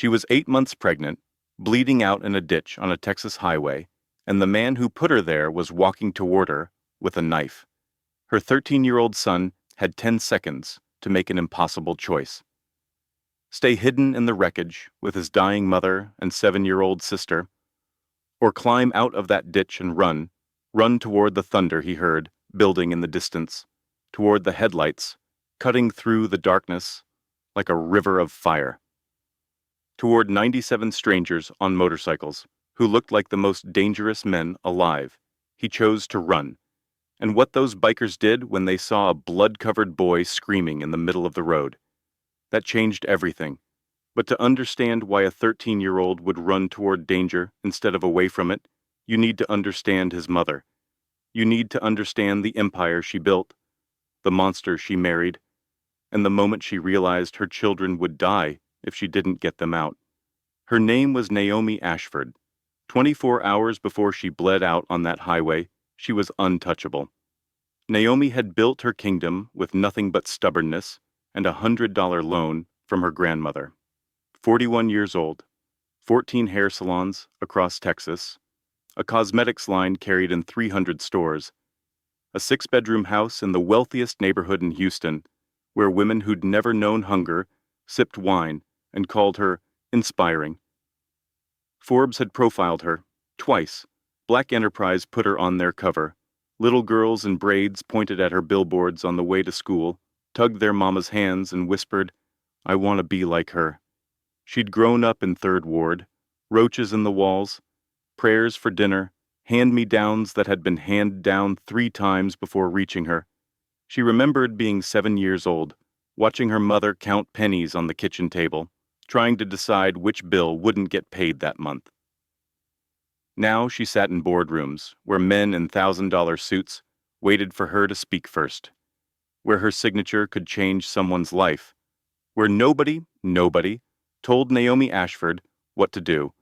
She was 8 months pregnant, bleeding out in a ditch on a Texas highway, and the man who put her there was walking toward her with a knife. Her 13-year-old son had 10 seconds to make an impossible choice. Stay hidden in the wreckage with his dying mother and 7-year-old sister, or climb out of that ditch and run toward the thunder he heard building in the distance, toward the headlights, cutting through the darkness like a river of fire, toward 97 strangers on motorcycles who looked like the most dangerous men alive. He chose to run. And what those bikers did when they saw a blood-covered boy screaming in the middle of the road. That changed everything. But to understand why a 13-year-old would run toward danger instead of away from it, you need to understand his mother. You need to understand the empire she built, the monster she married, and the moment she realized her children would die if she didn't get them out. Her name was Naomi Ashford. 24 hours before she bled out on that highway, she was untouchable. Naomi had built her kingdom with nothing but stubbornness and a $100 loan from her grandmother. 41 years old, 14 hair salons across Texas, a cosmetics line carried in 300 stores, a 6-bedroom house in the wealthiest neighborhood in Houston, where women who'd never known hunger sipped wine and called her inspiring. Forbes had profiled her twice. Black Enterprise put her on their cover. Little girls in braids pointed at her billboards on the way to school, tugged their mama's hands and whispered, "I want to be like her." She'd grown up in Third Ward, roaches in the walls, prayers for dinner, hand-me-downs that had been handed down 3 times before reaching her. She remembered being 7 years old, watching her mother count pennies on the kitchen table, trying to decide which bill wouldn't get paid that month. Now she sat in boardrooms where men in $1,000 suits waited for her to speak first, where her signature could change someone's life, where nobody told Naomi Ashford what to do.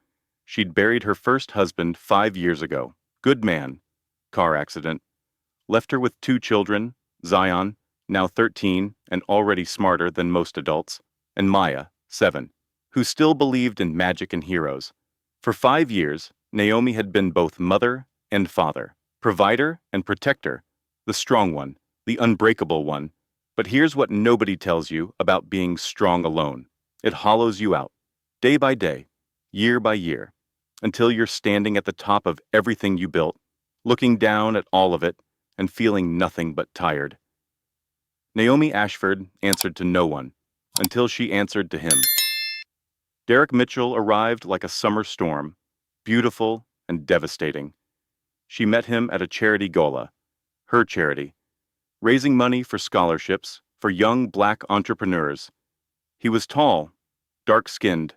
She'd buried her first husband 5 years ago. Good man. Car accident. Left her with 2 children, Zion, now 13 and already smarter than most adults, and Maya, 7, who still believed in magic and heroes. For 5 years, Naomi had been both mother and father, provider and protector, the strong one, the unbreakable one. But here's what nobody tells you about being strong alone. It hollows you out, day by day, year by year, until you're standing at the top of everything you built, looking down at all of it and feeling nothing but tired. Naomi Ashford answered to no one until she answered to him. Derek Mitchell arrived like a summer storm, beautiful and devastating. She met him at a charity gala, her charity, raising money for scholarships for young Black entrepreneurs. He was tall, dark-skinned,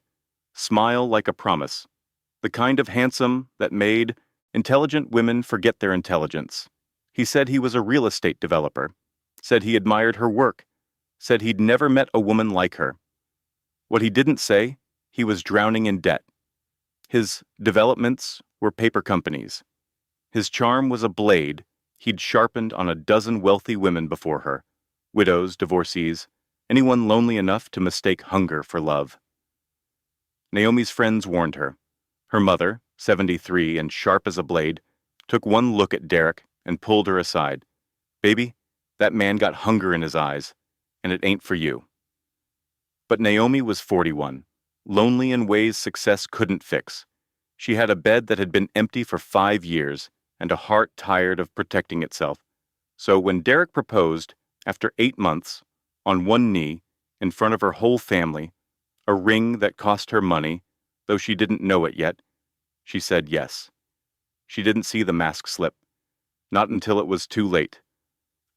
smile like a promise, the kind of handsome that made intelligent women forget their intelligence. He said he was a real estate developer, said he admired her work, said he'd never met a woman like her. What he didn't say, he was drowning in debt. His developments were paper companies. His charm was a blade he'd sharpened on a dozen wealthy women before her, widows, divorcees, anyone lonely enough to mistake hunger for love. Naomi's friends warned her. Her mother, 73 and sharp as a blade, took one look at Derek and pulled her aside. "Baby, that man got hunger in his eyes, and it ain't for you." But Naomi was 41, lonely in ways success couldn't fix. She had a bed that had been empty for 5 years and a heart tired of protecting itself. So when Derek proposed, after 8 months, on one knee, in front of her whole family, a ring that cost her money, though she didn't know it yet, she said yes. She didn't see the mask slip, not until it was too late.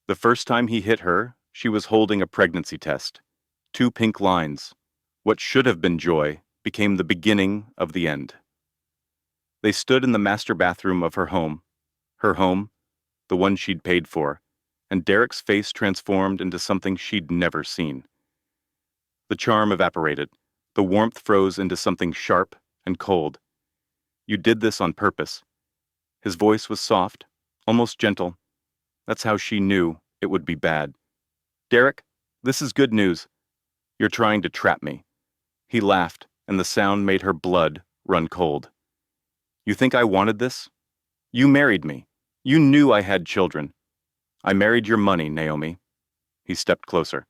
The first time he hit her, she was holding a pregnancy test. 2 pink lines. What should have been joy became the beginning of the end. They stood in the master bathroom of her home, the one she'd paid for, and Derek's face transformed into something she'd never seen. The charm evaporated. The warmth froze into something sharp and cold. "You did this on purpose." His voice was soft, almost gentle. That's how she knew it would be bad. "Derek, this is good news. You're trying to trap me." He laughed, and the sound made her blood run cold. You think I wanted this? You married me. You knew I had children. I married your money, Naomi. He stepped closer.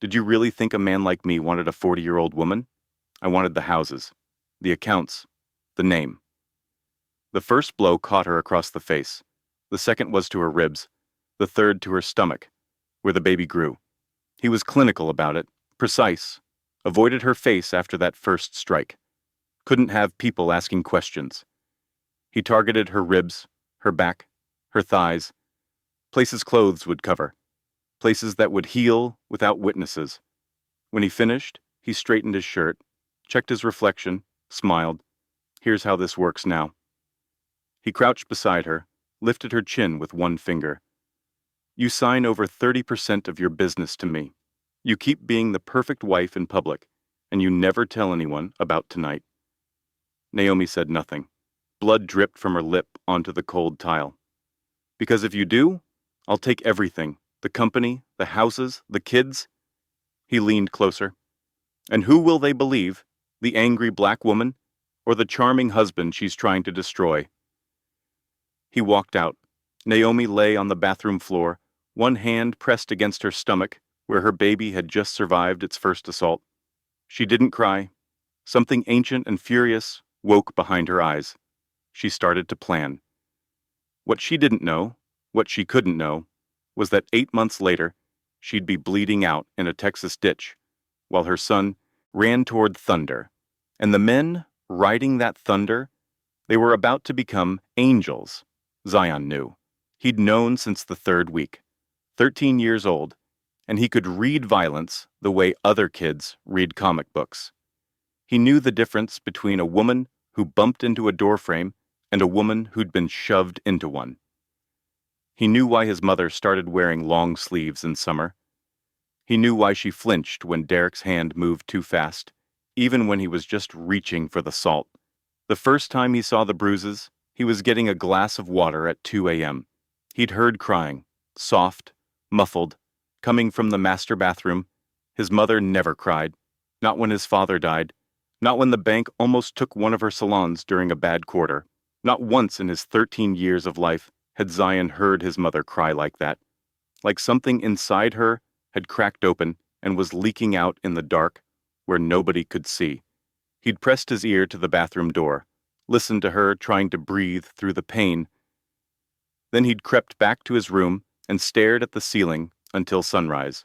Did you really think a man like me wanted a 40-year-old woman? I wanted the houses, the accounts, the name. The first blow caught her across the face. The second was to her ribs. The third to her stomach, where the baby grew. He was clinical about it, precise, avoided her face after that first strike. Couldn't have people asking questions. He targeted her ribs, her back, her thighs, places clothes would cover, places that would heal without witnesses. When he finished, he straightened his shirt, checked his reflection, smiled. Here's how this works now. He crouched beside her, lifted her chin with one finger. You sign over 30% of your business to me. You keep being the perfect wife in public, and you never tell anyone about tonight. Naomi said nothing. Blood dripped from her lip onto the cold tile. Because if you do, I'll take everything, the company, the houses, the kids. He leaned closer. And who will they believe, the angry black woman, or the charming husband she's trying to destroy? He walked out. Naomi lay on the bathroom floor, one hand pressed against her stomach, where her baby had just survived its first assault. She didn't cry. Something ancient and furious woke behind her eyes. She started to plan. What she didn't know, what she couldn't know, was that 8 months later, she'd be bleeding out in a Texas ditch, while her son ran toward thunder. And the men riding that thunder, they were about to become angels. Zion knew. He'd known since the 3rd week, 13 years old, and he could read violence the way other kids read comic books. He knew the difference between a woman who bumped into a doorframe and a woman who'd been shoved into one. He knew why his mother started wearing long sleeves in summer. He knew why she flinched when Derek's hand moved too fast, even when he was just reaching for the salt. The first time he saw the bruises, he was getting a glass of water at 2 a.m. He'd heard crying, soft, muffled, coming from the master bathroom. His mother never cried, not when his father died, not when the bank almost took one of her salons during a bad quarter. Not once in his 13 years of life had Zion heard his mother cry like that. Like something inside her had cracked open and was leaking out in the dark where nobody could see. He'd pressed his ear to the bathroom door, listened to her trying to breathe through the pain. Then he'd crept back to his room and stared at the ceiling until sunrise.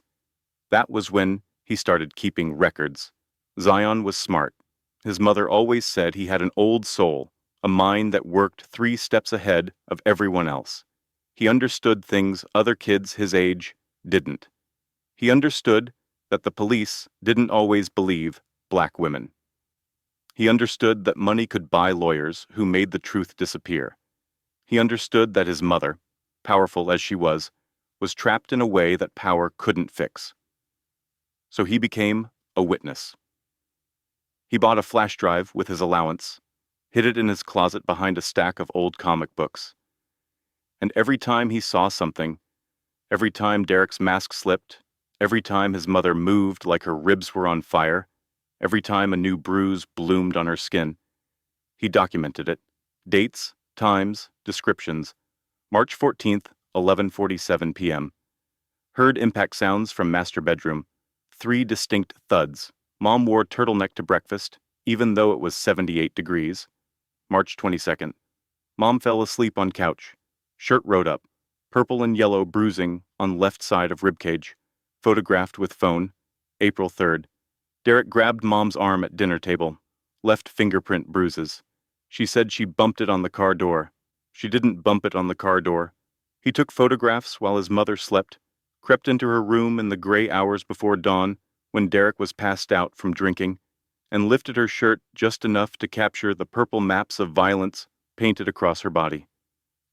That was when he started keeping records. Zion was smart. His mother always said he had an old soul, a mind that worked 3 steps ahead of everyone else. He understood things other kids his age didn't. He understood that the police didn't always believe black women. He understood that money could buy lawyers who made the truth disappear. He understood that his mother, powerful as she was trapped in a way that power couldn't fix. So he became a witness. He bought a flash drive with his allowance, hid it in his closet behind a stack of old comic books. And every time he saw something, every time Derek's mask slipped, every time his mother moved like her ribs were on fire, every time a new bruise bloomed on her skin, he documented it. Dates, times, descriptions. March 14th, 11:47 p.m. Heard impact sounds from master bedroom. 3 distinct thuds. Mom wore turtleneck to breakfast, even though it was 78 degrees. March 22nd. Mom fell asleep on couch. Shirt rode up. Purple and yellow bruising on left side of ribcage. Photographed with phone. April 3rd. Derek grabbed Mom's arm at dinner table. Left fingerprint bruises. She said she bumped it on the car door. She didn't bump it on the car door. He took photographs while his mother slept, crept into her room in the gray hours before dawn when Derek was passed out from drinking, and lifted her shirt just enough to capture the purple maps of violence painted across her body.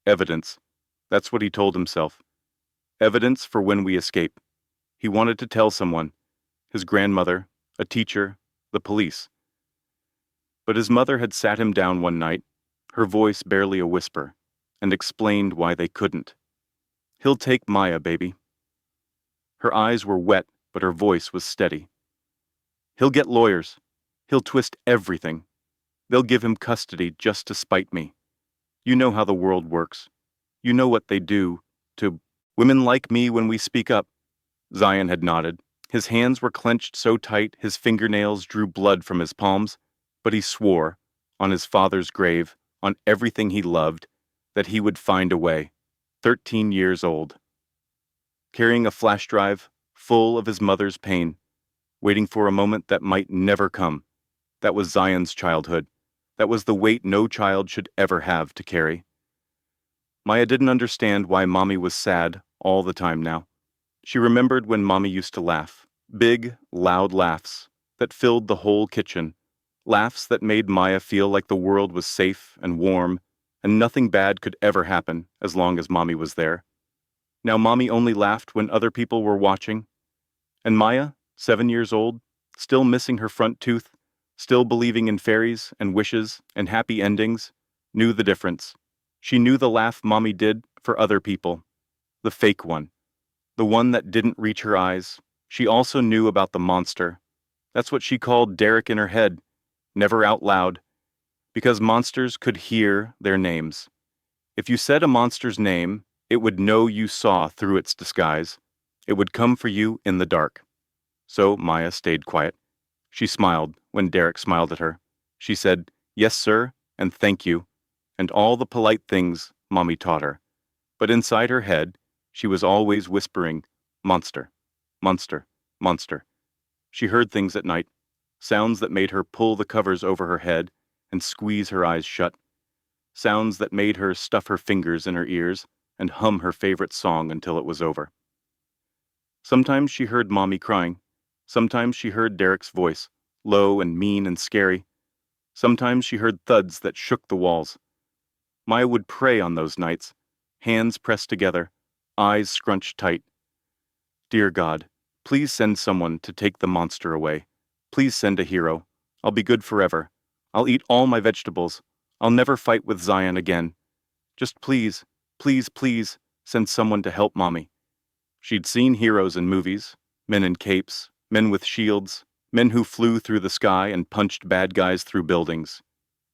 Evidence. That's what he told himself. Evidence for when we escape. He wanted to tell someone. His grandmother, a teacher, the police. But his mother had sat him down one night, her voice barely a whisper, and explained why they couldn't. He'll take Maya, baby. Her eyes were wet, but her voice was steady. He'll get lawyers. He'll twist everything. They'll give him custody just to spite me. You know how the world works. You know what they do to women like me when we speak up." Zion had nodded. His hands were clenched so tight his fingernails drew blood from his palms, but he swore, on his father's grave, on everything he loved, that he would find a way. 13 years old. Carrying a flash drive, full of his mother's pain, waiting for a moment that might never come. That was Zion's childhood. That was the weight no child should ever have to carry. Maya didn't understand why Mommy was sad all the time now. She remembered when Mommy used to laugh, big, loud laughs that filled the whole kitchen, laughs that made Maya feel like the world was safe and warm, and nothing bad could ever happen as long as Mommy was there. Now Mommy only laughed when other people were watching, and Maya, 7 years old, still missing her front tooth, still believing in fairies and wishes and happy endings, knew the difference. She knew the laugh Mommy did for other people, the fake one, the one that didn't reach her eyes. She also knew about the monster. That's what she called Derek in her head, never out loud, because monsters could hear their names. If you said a monster's name, it would know you saw through its disguise. It would come for you in the dark. So Maya stayed quiet. She smiled when Derek smiled at her. She said, "Yes, sir," and "Thank you," and all the polite things Mommy taught her. But inside her head, she was always whispering, "Monster, monster, monster." She heard things at night, sounds that made her pull the covers over her head and squeeze her eyes shut, sounds that made her stuff her fingers in her ears and hum her favorite song until it was over. Sometimes she heard Mommy crying. Sometimes she heard Derek's voice, low and mean and scary. Sometimes she heard thuds that shook the walls. Maya would pray on those nights, hands pressed together, eyes scrunched tight. "Dear God, please send someone to take the monster away. Please send a hero. I'll be good forever. I'll eat all my vegetables. I'll never fight with Zion again. Just please, please, please, send someone to help Mommy." She'd seen heroes in movies, men in capes, men with shields, men who flew through the sky and punched bad guys through buildings.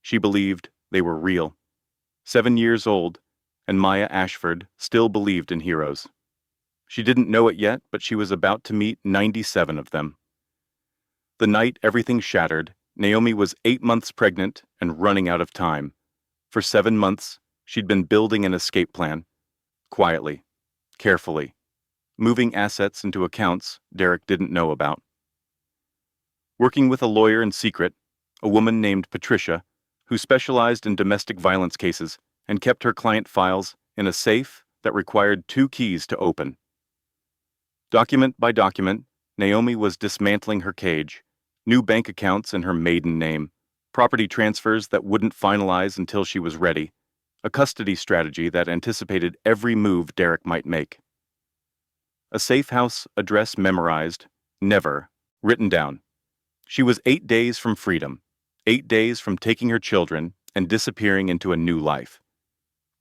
She believed they were real. 7 years old, and Maya Ashford still believed in heroes. She didn't know it yet, but she was about to meet 97 of them. The night everything shattered, Naomi was 8 months pregnant and running out of time. For 7 months, she'd been building an escape plan. Quietly, carefully, moving assets into accounts Derek didn't know about. Working with a lawyer in secret, a woman named Patricia, who specialized in domestic violence cases and kept her client files in a safe that required 2 keys to open. Document by document, Naomi was dismantling her cage, new bank accounts in her maiden name, property transfers that wouldn't finalize until she was ready, a custody strategy that anticipated every move Derek might make. A safe house address memorized, never written down. She was 8 days from freedom, 8 days from taking her children and disappearing into a new life.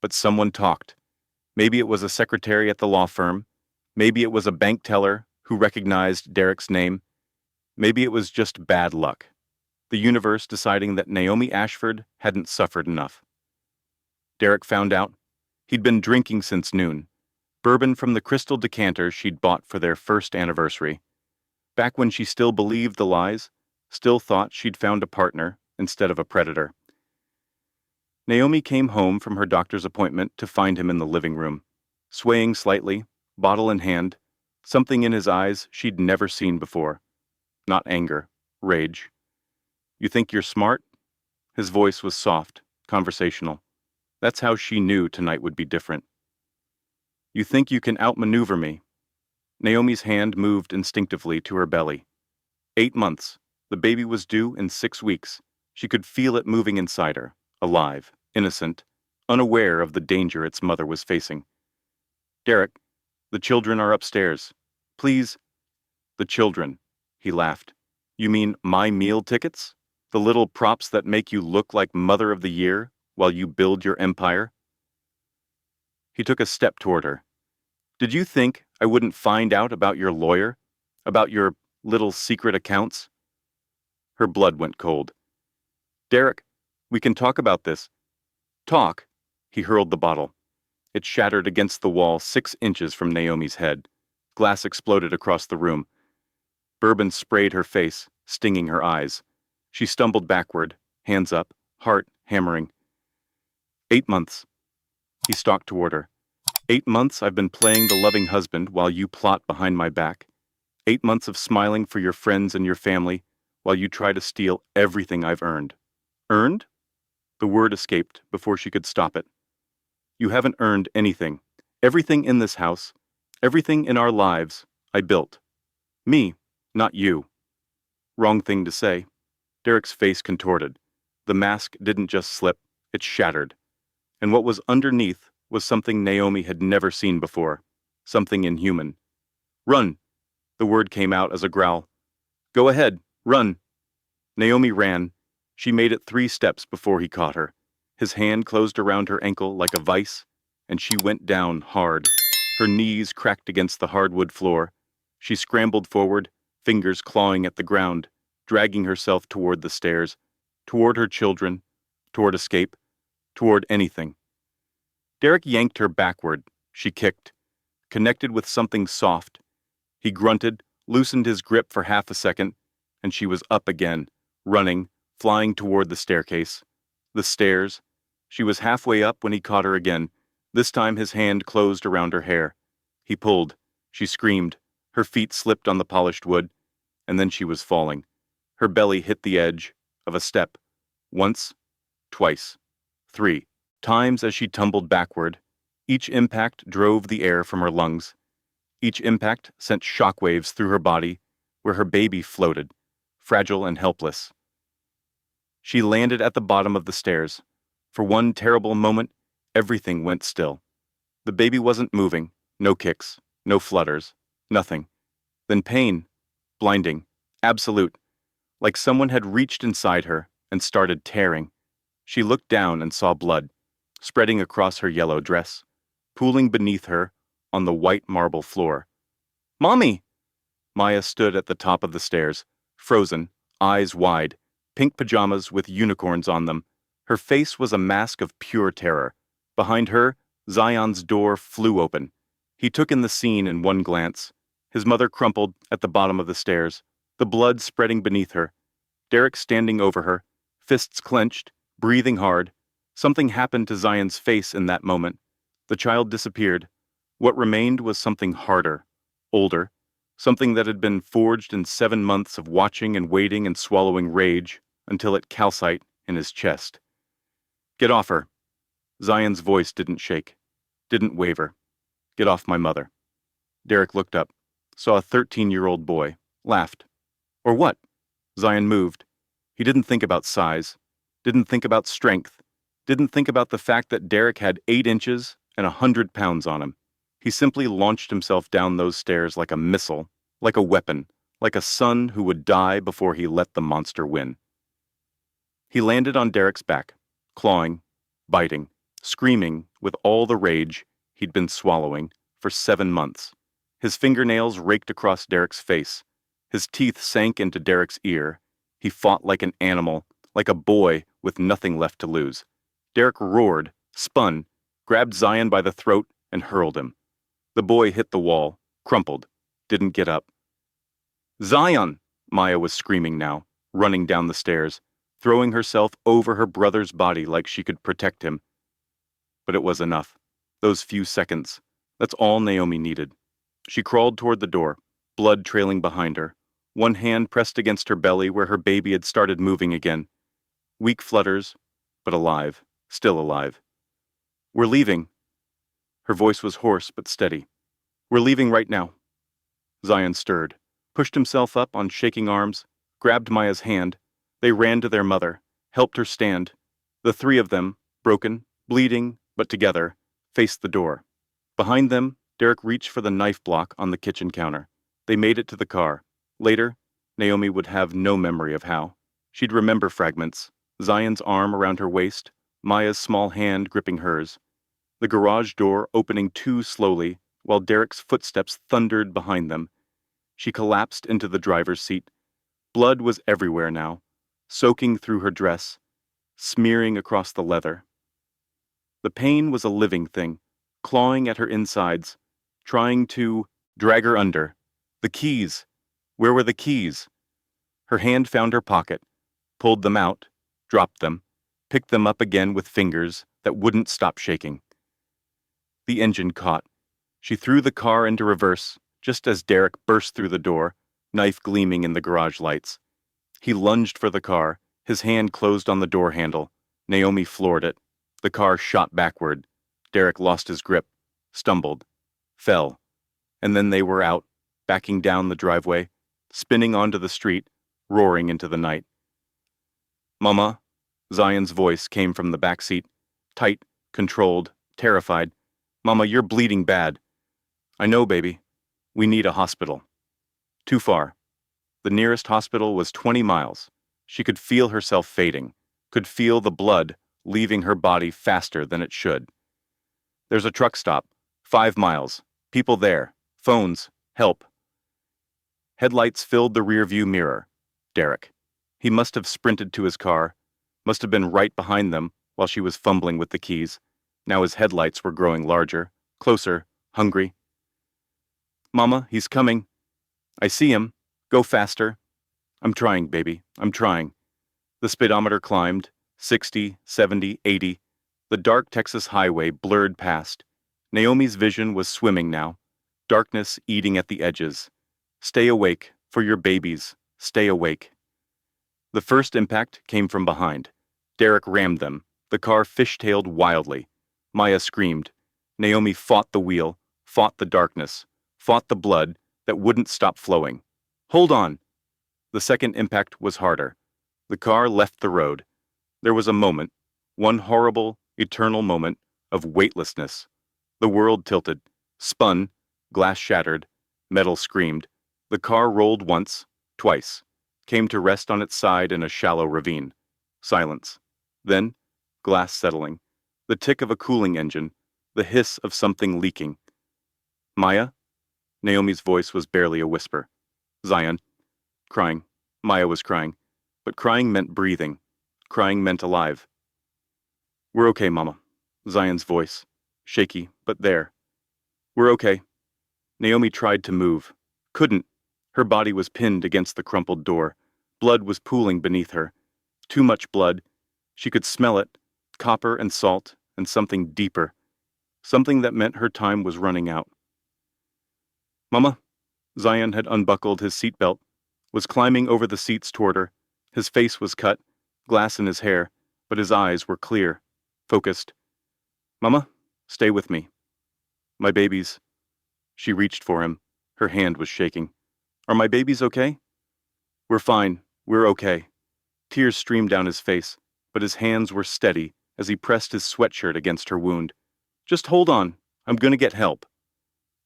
But someone talked. Maybe it was a secretary at the law firm. Maybe it was a bank teller who recognized Derek's name. Maybe it was just bad luck. The universe deciding that Naomi Ashford hadn't suffered enough. Derek found out. He'd been drinking since noon. Bourbon from the crystal decanter she'd bought for their first anniversary. Back when she still believed the lies, still thought she'd found a partner instead of a predator. Naomi came home from her doctor's appointment to find him in the living room, swaying slightly, bottle in hand, something in his eyes she'd never seen before. Not anger, rage. "You think you're smart?" His voice was soft, conversational. That's how she knew tonight would be different. "You think you can outmaneuver me?" Naomi's hand moved instinctively to her belly. 8 months. The baby was due in 6 weeks. She could feel it moving inside her, alive, innocent, unaware of the danger its mother was facing. "Derek, the children are upstairs. Please." "The children," he laughed. "You mean my meal tickets? The little props that make you look like Mother of the Year while you build your empire?" He took a step toward her. "Did you think I wouldn't find out about your lawyer? About your little secret accounts?" Her blood went cold. "Derek, we can talk about this." "Talk?" He hurled the bottle. It shattered against the wall 6 inches from Naomi's head. Glass exploded across the room. Bourbon sprayed her face, stinging her eyes. She stumbled backward, hands up, heart hammering. 8 months. He stalked toward her. 8 months I've been playing the loving husband while you plot behind my back. 8 months of smiling for your friends and your family while you try to steal everything I've earned. Earned? The word escaped before she could stop it. You haven't earned anything. Everything in this house, everything in our lives, I built. Me, not you. Wrong thing to say. Derek's face contorted. The mask didn't just slip, it shattered. And what was underneath was something Naomi had never seen before. Something inhuman. "Run!" The word came out as a growl. "Go ahead, run!" Naomi ran. She made it 3 steps before he caught her. His hand closed around her ankle like a vice, and she went down hard. Her knees cracked against the hardwood floor. She scrambled forward, fingers clawing at the ground, dragging herself toward the stairs, toward her children, toward escape, toward anything. Derek yanked her backward. She kicked, connected with something soft. He grunted, loosened his grip for half a second, and she was up again, running, flying toward the staircase. The stairs. She was halfway up when he caught her again. This time his hand closed around her hair. He pulled. She screamed. Her feet slipped on the polished wood, and then she was falling. Her belly hit the edge of a step. Once, twice, 3 times as she tumbled backward. Each impact drove the air from her lungs. Each impact sent shockwaves through her body, where her baby floated, fragile and helpless. She landed at the bottom of the stairs. For one terrible moment, everything went still. The baby wasn't moving, no kicks, no flutters, nothing. Then pain, blinding, absolute, like someone had reached inside her and started tearing. She looked down and saw blood, spreading across her yellow dress, pooling beneath her on the white marble floor. "Mommy!" Maya stood at the top of the stairs, frozen, eyes wide, pink pajamas with unicorns on them. Her face was a mask of pure terror. Behind her, Zion's door flew open. He took in the scene in one glance. His mother crumpled at the bottom of the stairs, the blood spreading beneath her. Derek standing over her, fists clenched, breathing hard. Something happened to Zion's face in that moment. The child disappeared. What remained was something harder, older, something that had been forged in 7 months of watching and waiting and swallowing rage until it calcined in his chest. "Get off her." Zion's voice didn't shake, didn't waver. "Get off my mother." Derek looked up, saw a 13-year-old boy, laughed. Or what? Zion moved. He didn't think about size, didn't think about strength, didn't think about the fact that Derek had 8 inches and 100 pounds on him. He simply launched himself down those stairs like a missile, like a weapon, like a son who would die before he let the monster win. He landed on Derek's back, clawing, biting, screaming with all the rage he'd been swallowing for 7 months. His fingernails raked across Derek's face. His teeth sank into Derek's ear. He fought like an animal, like a boy with nothing left to lose. Derek roared, spun, grabbed Zion by the throat, and hurled him. The boy hit the wall, crumpled, didn't get up. "Zion!" Maya was screaming now, running down the stairs, throwing herself over her brother's body like she could protect him. But it was enough. Those few seconds. That's all Naomi needed. She crawled toward the door, blood trailing behind her, one hand pressed against her belly where her baby had started moving again. Weak flutters, but alive, still alive. "We're leaving." Her voice was hoarse but steady. "We're leaving right now." Zion stirred, pushed himself up on shaking arms, grabbed Maya's hand. They ran to their mother, helped her stand. The 3 of them, broken, bleeding, but together, faced the door. Behind them, Derek reached for the knife block on the kitchen counter. They made it to the car. Later, Naomi would have no memory of how. She'd remember fragments, Zion's arm around her waist, Maya's small hand gripping hers, the garage door opening too slowly while Derek's footsteps thundered behind them. She collapsed into the driver's seat. Blood was everywhere now, soaking through her dress, smearing across the leather. The pain was a living thing, clawing at her insides, trying to drag her under. The keys! Where were the keys? Her hand found her pocket, pulled them out, dropped them, picked them up again with fingers that wouldn't stop shaking. The engine caught. She threw the car into reverse, just as Derek burst through the door, knife gleaming in the garage lights. He lunged for the car, his hand closed on the door handle. Naomi floored it. The car shot backward. Derek lost his grip, stumbled, fell, and then they were out, backing down the driveway, spinning onto the street, roaring into the night. "Mama," Zion's voice came from the back seat, tight, controlled, terrified. "Mama, you're bleeding bad." "I know, baby. We need a hospital." Too far. The nearest hospital was 20 miles. She could feel herself fading, could feel the blood leaving her body faster than it should. "There's a truck stop. 5 miles. People there. Phones. Help." Headlights filled the rearview mirror. Derek. He must have sprinted to his car, must have been right behind them while she was fumbling with the keys. Now his headlights were growing larger, closer, hungry. "Mama, he's coming. I see him. Go faster." "I'm trying, baby. I'm trying." The speedometer climbed, 60, 70, 80. The dark Texas highway blurred past. Naomi's vision was swimming now, darkness eating at the edges. "Stay awake, for your babies. Stay awake." The first impact came from behind. Derek rammed them. The car fishtailed wildly. Maya screamed. Naomi fought the wheel, fought the darkness, fought the blood that wouldn't stop flowing. "Hold on!" The second impact was harder. The car left the road. There was a moment, one horrible, eternal moment, of weightlessness. The world tilted, spun, glass shattered, metal screamed. The car rolled once, twice, came to rest on its side in a shallow ravine. Silence. Then, glass settling, the tick of a cooling engine, the hiss of something leaking. "Maya?" Naomi's voice was barely a whisper. "Zion." Crying. Maya was crying. But crying meant breathing. Crying meant alive. "We're okay, Mama." Zion's voice. Shaky, but there. "We're okay." Naomi tried to move. Couldn't. Her body was pinned against the crumpled door. Blood was pooling beneath her. Too much blood. She could smell it. Copper and salt and something deeper. Something that meant her time was running out. "Mama?" Zion had unbuckled his seatbelt, was climbing over the seats toward her. His face was cut, glass in his hair, but his eyes were clear, focused. "Mama, stay with me. My babies." She reached for him. Her hand was shaking. "Are my babies okay?" "We're fine. We're okay." Tears streamed down his face, but his hands were steady as he pressed his sweatshirt against her wound. "Just hold on. I'm gonna get help."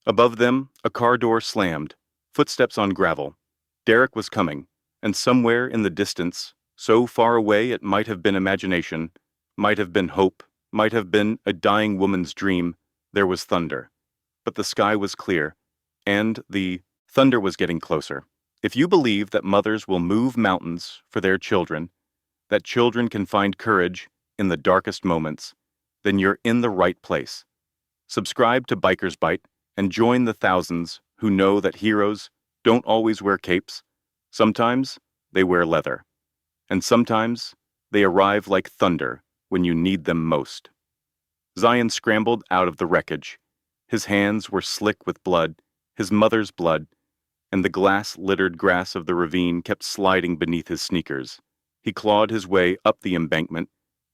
Above them, a car door slammed, footsteps on gravel. Derek was coming, and somewhere in the distance, so far away it might have been imagination, might have been hope, might have been a dying woman's dream, there was thunder. But the sky was clear, and the thunder was getting closer. If you believe that mothers will move mountains for their children, that children can find courage in the darkest moments, then you're in the right place. Subscribe to Biker's Bite and join the thousands who know that heroes don't always wear capes. Sometimes they wear leather. And sometimes they arrive like thunder when you need them most. Zion scrambled out of the wreckage. His hands were slick with blood, his mother's blood, and the glass-littered grass of the ravine kept sliding beneath his sneakers. He clawed his way up the embankment,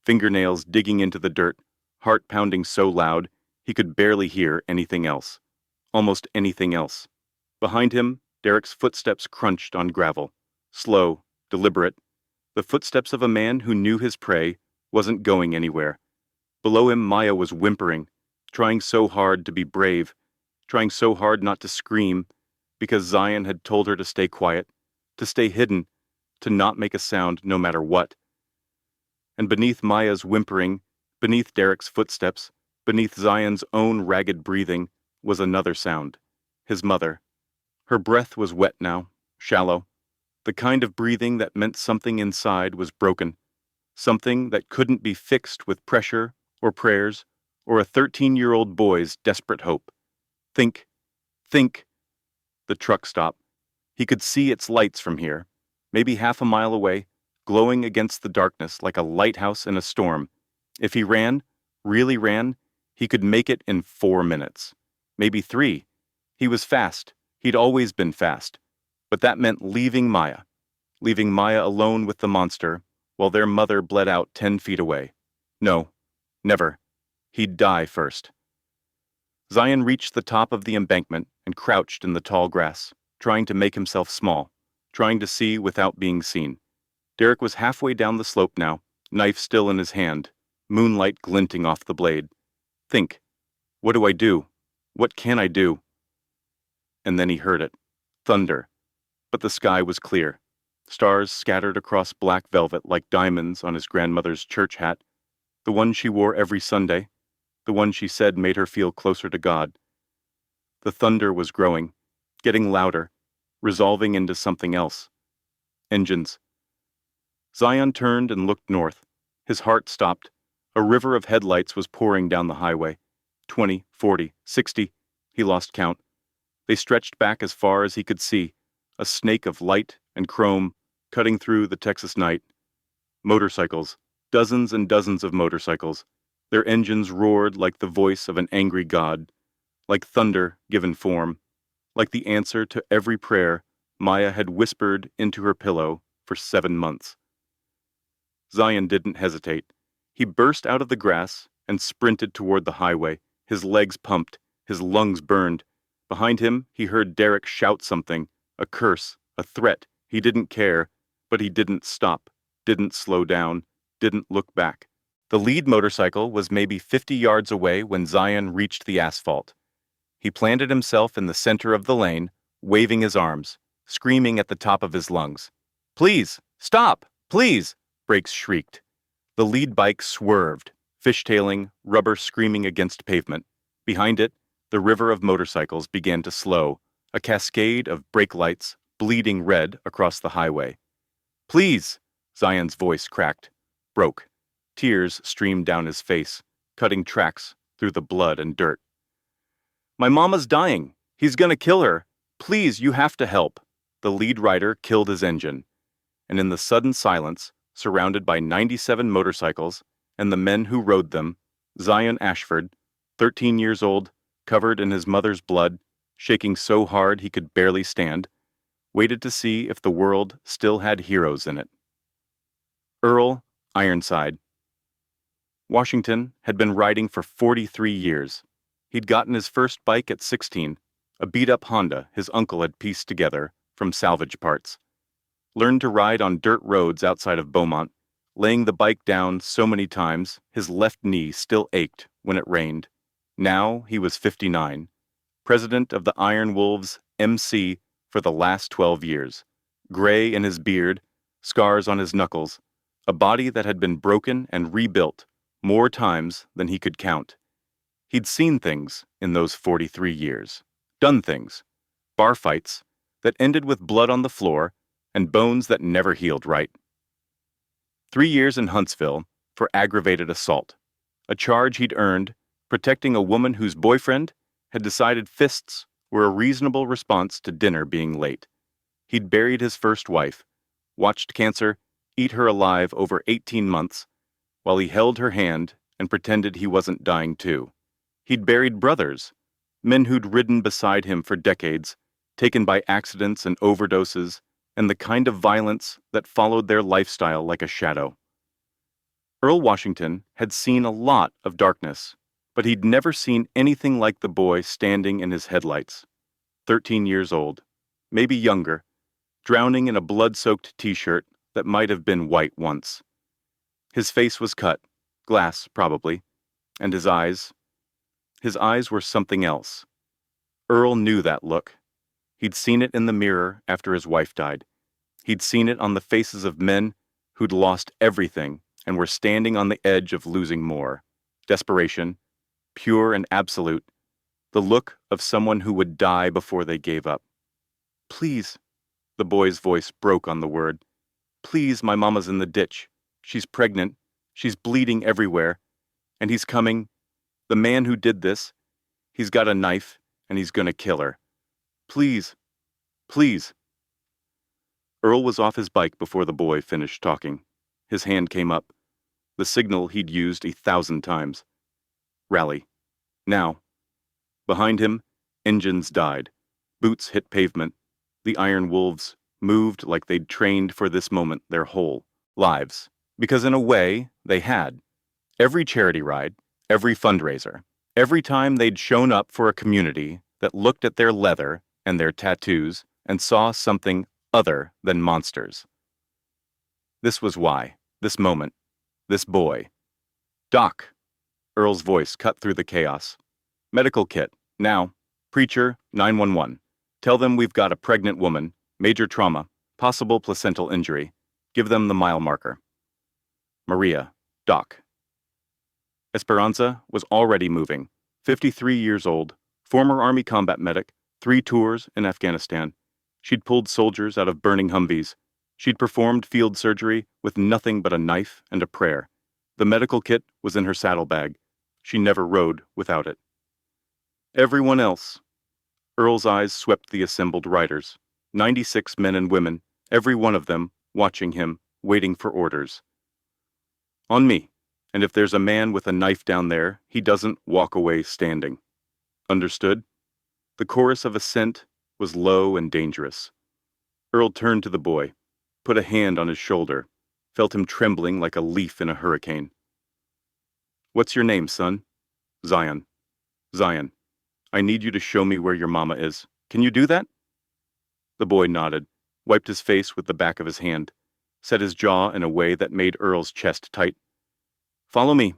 fingernails digging into the dirt, heart pounding so loud he could barely hear anything else. Almost anything else. Behind him, Derek's footsteps crunched on gravel. Slow, deliberate. The footsteps of a man who knew his prey wasn't going anywhere. Below him, Maya was whimpering, trying so hard to be brave, trying so hard not to scream, because Zion had told her to stay quiet, to stay hidden, to not make a sound no matter what. And beneath Maya's whimpering, beneath Derek's footsteps, beneath Zion's own ragged breathing, was another sound. His mother. Her breath was wet now, shallow. The kind of breathing that meant something inside was broken, something that couldn't be fixed with pressure or prayers or a 13-year-old boy's desperate hope. Think, think. The truck stopped. He could see its lights from here, maybe half a mile away, glowing against the darkness like a lighthouse in a storm. If he ran, really ran, he could make it in 4 minutes. Maybe 3. He was fast. He'd always been fast. But that meant leaving Maya alone with the monster, while their mother bled out 10 feet away. No, never. He'd die first. Zion reached the top of the embankment and crouched in the tall grass, trying to make himself small, trying to see without being seen. Derek was halfway down the slope now, knife still in his hand, moonlight glinting off the blade. Think, what do I do? What can I do? And then he heard it. Thunder. But the sky was clear. Stars scattered across black velvet like diamonds on his grandmother's church hat, the one she wore every Sunday, the one she said made her feel closer to God. The thunder was growing, getting louder, resolving into something else. Engines. Zion turned and looked north. His heart stopped. A river of headlights was pouring down the highway. 20, 40, 60. He lost count. They stretched back as far as he could see, a snake of light and chrome cutting through the Texas night. Motorcycles. Dozens and dozens of motorcycles. Their engines roared like the voice of an angry god, like thunder given form, like the answer to every prayer Maya had whispered into her pillow for 7 months. Zion didn't hesitate. He burst out of the grass and sprinted toward the highway, his legs pumped, his lungs burned. Behind him, he heard Derek shout something, a curse, a threat. He didn't care, but he didn't stop, didn't slow down, didn't look back. The lead motorcycle was maybe 50 yards away when Zion reached the asphalt. He planted himself in the center of the lane, waving his arms, screaming at the top of his lungs. "Please, stop! Please!" Brakes shrieked. The lead bike swerved, fishtailing, rubber screaming against pavement. Behind it, the river of motorcycles began to slow, a cascade of brake lights, bleeding red across the highway. "Please!" Zion's voice cracked, broke. Tears streamed down his face, cutting tracks through the blood and dirt. "My mama's dying. He's gonna kill her. Please, you have to help." The lead rider killed his engine. And in the sudden silence, surrounded by 97 motorcycles and the men who rode them, Zion Ashford, 13 years old, covered in his mother's blood, shaking so hard he could barely stand, waited to see if the world still had heroes in it. Earl Ironside. Washington had been riding for 43 years. He'd gotten his first bike at 16, a beat-up Honda his uncle had pieced together from salvage parts. Learned to ride on dirt roads outside of Beaumont, laying the bike down so many times his left knee still ached when it rained. Now he was 59, president of the Iron Wolves MC for the last 12 years, gray in his beard, scars on his knuckles, a body that had been broken and rebuilt more times than he could count. He'd seen things in those 43 years, done things, bar fights that ended with blood on the floor and bones that never healed right. 3 years in Huntsville for aggravated assault, a charge he'd earned protecting a woman whose boyfriend had decided fists were a reasonable response to dinner being late. He'd buried his first wife, watched cancer eat her alive over 18 months, while he held her hand and pretended he wasn't dying too. He'd buried brothers, men who'd ridden beside him for decades, taken by accidents and overdoses, and the kind of violence that followed their lifestyle like a shadow. Earl Washington had seen a lot of darkness, but he'd never seen anything like the boy standing in his headlights. 13 years old, maybe younger, drowning in a blood-soaked t-shirt that might have been white once. His face was cut, glass probably, and his eyes were something else. Earl knew that look. He'd seen it in the mirror after his wife died. He'd seen it on the faces of men who'd lost everything and were standing on the edge of losing more. Desperation, pure and absolute, the look of someone who would die before they gave up. "Please, The boy's voice broke on the word. Please, my mama's in the ditch. She's pregnant. She's bleeding everywhere. And he's coming. The man who did this, he's got a knife, and he's gonna kill her. Please, please. Earl was off his bike before the boy finished talking. His hand came up, the signal he'd used 1,000 times. Rally. Now. Behind him, engines died. Boots hit pavement. The iron wolves moved like they'd trained for this moment their whole lives. Because in a way, they had. Every charity ride, every fundraiser, every time they'd shown up for a community that looked at their leather and their tattoos and saw something other than monsters. This was why, this moment, this boy. Doc, Earl's voice cut through the chaos. Medical kit, now. Preacher, 911. Tell them we've got a pregnant woman, major trauma, possible placental injury. Give them the mile marker. Maria, Doc. Esperanza was already moving. 53 years old, former Army combat medic, 3 tours in Afghanistan. She'd pulled soldiers out of burning Humvees. She'd performed field surgery with nothing but a knife and a prayer. The medical kit was in her saddlebag. She never rode without it. Everyone else. Earl's eyes swept the assembled riders. 96 men and women, every one of them watching him, waiting for orders. On me. And if there's a man with a knife down there, he doesn't walk away standing. Understood? The chorus of assent was low and dangerous. Earl turned to the boy, put a hand on his shoulder, felt him trembling like a leaf in a hurricane. What's your name, son? Zion. Zion, I need you to show me where your mama is. Can you do that? The boy nodded, wiped his face with the back of his hand, set his jaw in a way that made Earl's chest tight. Follow me.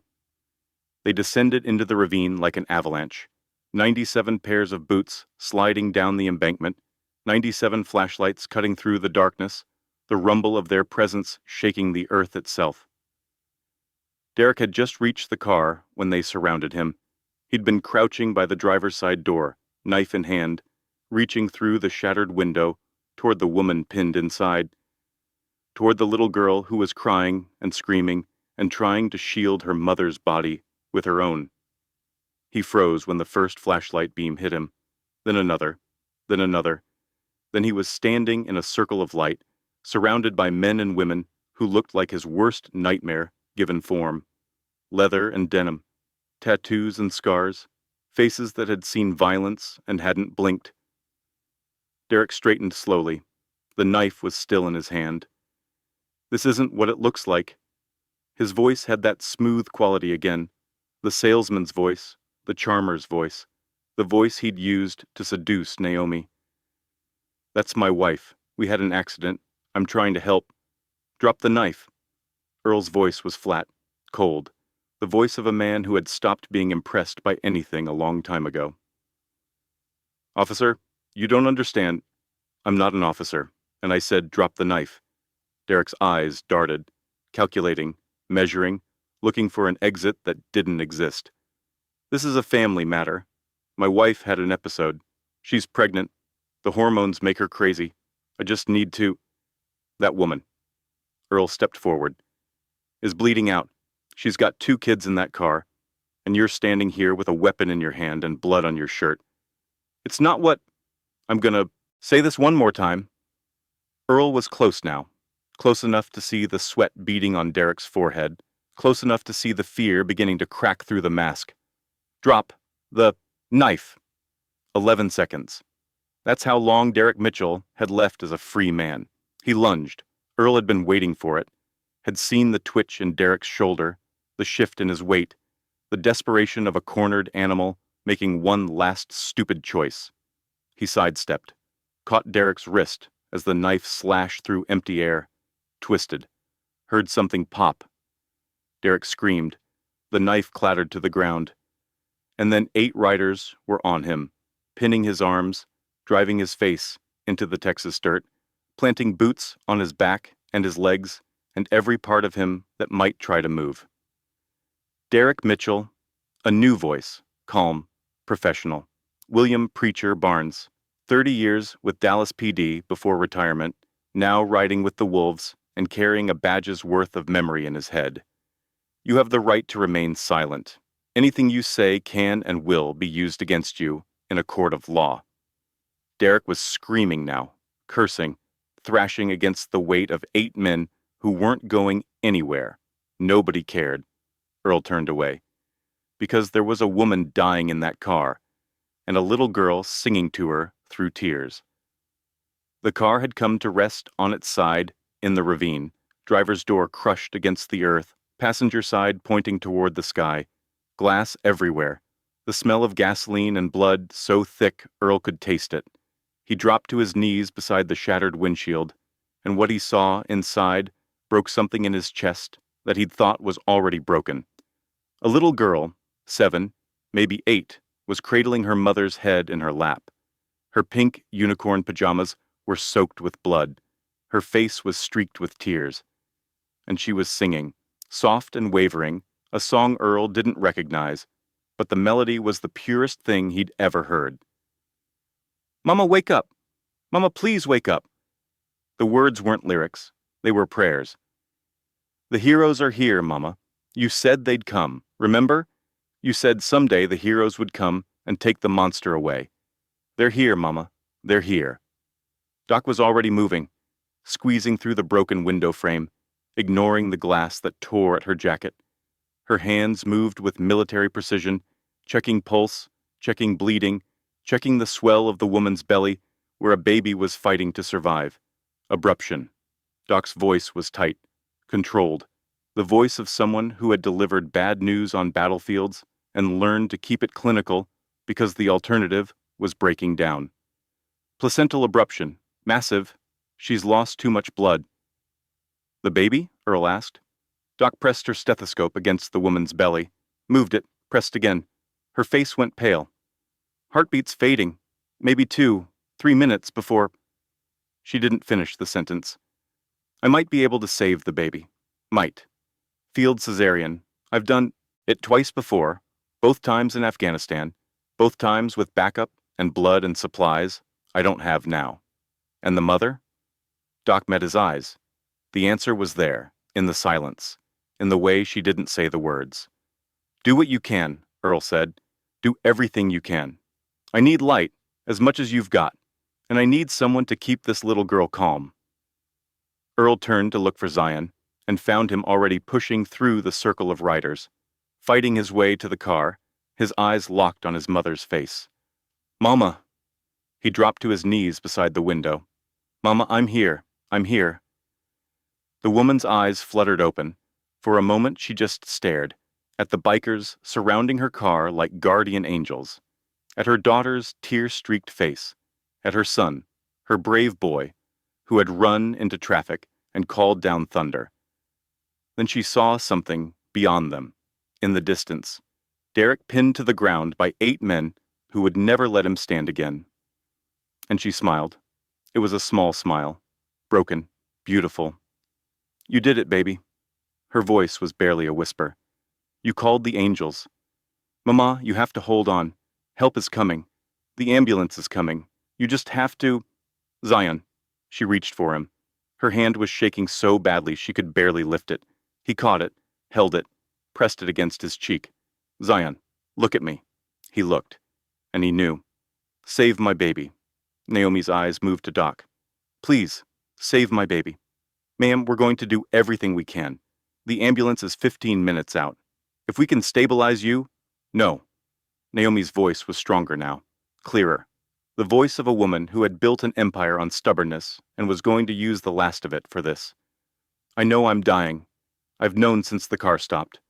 They descended into the ravine like an avalanche. 97 pairs of boots sliding down the embankment, 97 flashlights cutting through the darkness, the rumble of their presence shaking the earth itself. Derek had just reached the car when they surrounded him. He'd been crouching by the driver's side door, knife in hand, reaching through the shattered window toward the woman pinned inside, toward the little girl who was crying and screaming and trying to shield her mother's body with her own. He froze when the first flashlight beam hit him, then another, then another. Then he was standing in a circle of light, surrounded by men and women who looked like his worst nightmare given form. Leather and denim, tattoos and scars, faces that had seen violence and hadn't blinked. Derek straightened slowly. The knife was still in his hand. This isn't what it looks like. His voice had that smooth quality again, the salesman's voice, the charmer's voice, the voice he'd used to seduce Naomi. That's my wife. We had an accident. I'm trying to help. Drop the knife. Earl's voice was flat, cold, the voice of a man who had stopped being impressed by anything a long time ago. Officer, you don't understand. I'm not an officer, and I said drop the knife. Derek's eyes darted, calculating, measuring, looking for an exit that didn't exist. This is a family matter. My wife had an episode. She's pregnant. The hormones make her crazy. I just need to... That woman. Earl stepped forward. Is bleeding out. She's got 2 kids in that car, and you're standing here with a weapon in your hand and blood on your shirt. It's not what... I'm gonna say this one more time. Earl was close now, close enough to see the sweat beading on Derek's forehead, close enough to see the fear beginning to crack through the mask. Drop the knife. 11 seconds. That's how long Derek Mitchell had left as a free man. He lunged. Earl had been waiting for it, had seen the twitch in Derek's shoulder, the shift in his weight, the desperation of a cornered animal making one last stupid choice. He sidestepped, caught Derek's wrist as the knife slashed through empty air, twisted, heard something pop. Derek screamed. The knife clattered to the ground. And then 8 riders were on him, pinning his arms, driving his face into the Texas dirt, planting boots on his back and his legs and every part of him that might try to move. Derek Mitchell, a new voice, calm, professional. William Preacher Barnes, 30 years with Dallas PD before retirement, now riding with the wolves and carrying a badge's worth of memory in his head. You have the right to remain silent. Anything you say can and will be used against you in a court of law. Derek was screaming now, cursing, thrashing against the weight of 8 men who weren't going anywhere. Nobody cared. Earl turned away. Because there was a woman dying in that car, and a little girl singing to her through tears. The car had come to rest on its side in the ravine, driver's door crushed against the earth, passenger side pointing toward the sky, glass everywhere, the smell of gasoline and blood so thick Earl could taste it. He dropped to his knees beside the shattered windshield, and what he saw inside broke something in his chest that he'd thought was already broken. A little girl, 7, maybe 8, was cradling her mother's head in her lap. Her pink unicorn pajamas were soaked with blood. Her face was streaked with tears. And she was singing, soft and wavering, a song Earl didn't recognize, but the melody was the purest thing he'd ever heard. "Mama, wake up! Mama, please wake up!" The words weren't lyrics. They were prayers. "The heroes are here, Mama. You said they'd come, remember? You said someday the heroes would come and take the monster away. They're here, Mama. They're here." Doc was already moving, squeezing through the broken window frame, ignoring the glass that tore at her jacket. Her hands moved with military precision, checking pulse, checking bleeding, checking the swell of the woman's belly where a baby was fighting to survive. Abruption. Doc's voice was tight, controlled, the voice of someone who had delivered bad news on battlefields and learned to keep it clinical because the alternative was breaking down. Placental abruption. Massive. She's lost too much blood. "The baby?" Earl asked. Doc pressed her stethoscope against the woman's belly, moved it, pressed again. Her face went pale. "Heartbeat's fading. Maybe 2, 3 minutes before—" She didn't finish the sentence. "I might be able to save the baby. Might. Field cesarean. I've done it twice before, both times in Afghanistan, both times with backup and blood and supplies I don't have now. And the mother?" Doc met his eyes. The answer was there, in the silence, in the way she didn't say the words. "Do what you can," Earl said. "Do everything you can. I need light, as much as you've got, and I need someone to keep this little girl calm." Earl turned to look for Zion, and found him already pushing through the circle of riders, fighting his way to the car, his eyes locked on his mother's face. "Mama!" He dropped to his knees beside the window. "Mama, I'm here. I'm here." The woman's eyes fluttered open. For a moment she just stared, at the bikers surrounding her car like guardian angels, at her daughter's tear-streaked face, at her son, her brave boy, who had run into traffic and called down thunder. Then she saw something beyond them, in the distance, Derek pinned to the ground by 8 men who would never let him stand again. And she smiled. It was a small smile, broken, beautiful. "You did it, baby." Her voice was barely a whisper. "You called the angels. Mama, you have to hold on. Help is coming. The ambulance is coming. You just have to—" "Zion." She reached for him. Her hand was shaking so badly she could barely lift it. He caught it, held it, pressed it against his cheek. "Zion, look at me." He looked, and he knew. "Save my baby." Naomi's eyes moved to Doc. "Please, save my baby. Ma'am, we're going to do everything we can. The ambulance is 15 minutes out. If we can stabilize you—" "No." Naomi's voice was stronger now, clearer. The voice of a woman who had built an empire on stubbornness and was going to use the last of it for this. "I know I'm dying. I've known since the car stopped.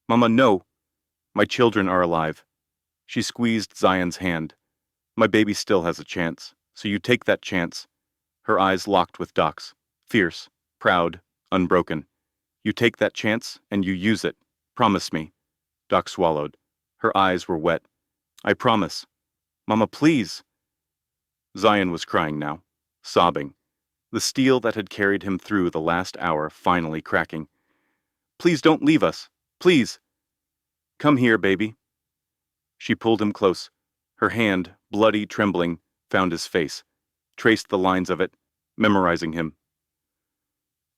Mama, no. My children are alive." She squeezed Zion's hand. "My baby still has a chance, so you take that chance." Her eyes locked with Doc's, fierce, proud, unbroken. "You take that chance and you use it. Promise me." Doc swallowed. Her eyes were wet. "I promise. Mama, please." Zion was crying now, sobbing, the steel that had carried him through the last hour finally cracking. "Please don't leave us. Please." "Come here, baby." She pulled him close, her hand, bloody, trembling, found his face, traced the lines of it, memorizing him.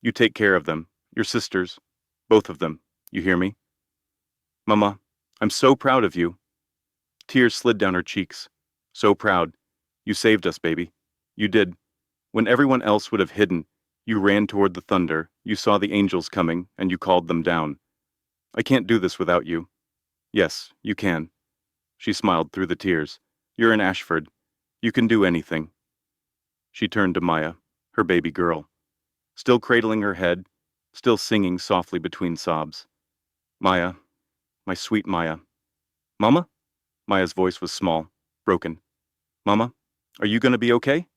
You take care of them, your sisters, both of them, you hear me? Mama, I'm so proud of you. Tears slid down her cheeks. So proud. You saved us, baby. You did. When everyone else would have hidden, you ran toward the thunder, you saw the angels coming, and you called them down. I can't do this without you. Yes, you can. She smiled through the tears. You're an Ashford. You can do anything. She turned to Maya, her baby girl, still cradling her head, still singing softly between sobs. Maya, my sweet Maya. Mama? Maya's voice was small, broken. Mama, are you going to be okay?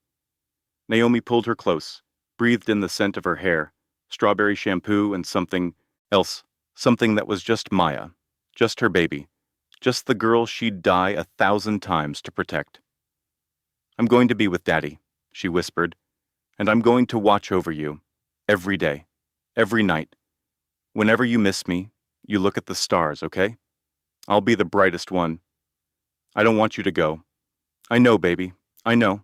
Naomi pulled her close, breathed in the scent of her hair, strawberry shampoo and something else, something that was just Maya, just her baby, just the girl she'd die 1,000 times to protect. I'm going to be with Daddy, she whispered, and I'm going to watch over you, every day, every night. Whenever you miss me, you look at the stars, okay? I'll be the brightest one. I don't want you to go. I know, baby, I know.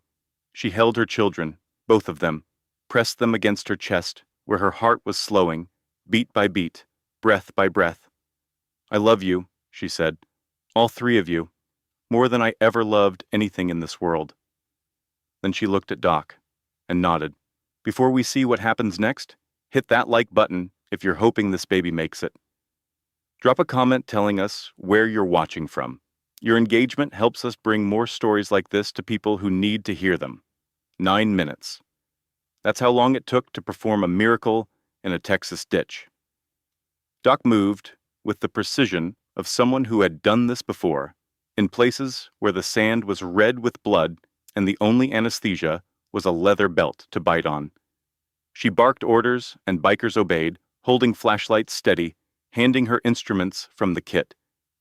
She held her children, both of them, pressed them against her chest, where her heart was slowing, beat by beat, breath by breath. I love you, she said, all three of you, more than I ever loved anything in this world. Then she looked at Doc and nodded. Before we see what happens next, hit that like button if you're hoping this baby makes it. Drop a comment telling us where you're watching from. Your engagement helps us bring more stories like this to people who need to hear them. 9 minutes. That's how long it took to perform a miracle in a Texas ditch. Doc moved with the precision of someone who had done this before, in places where the sand was red with blood and the only anesthesia was a leather belt to bite on. She barked orders and bikers obeyed, holding flashlights steady, handing her instruments from the kit,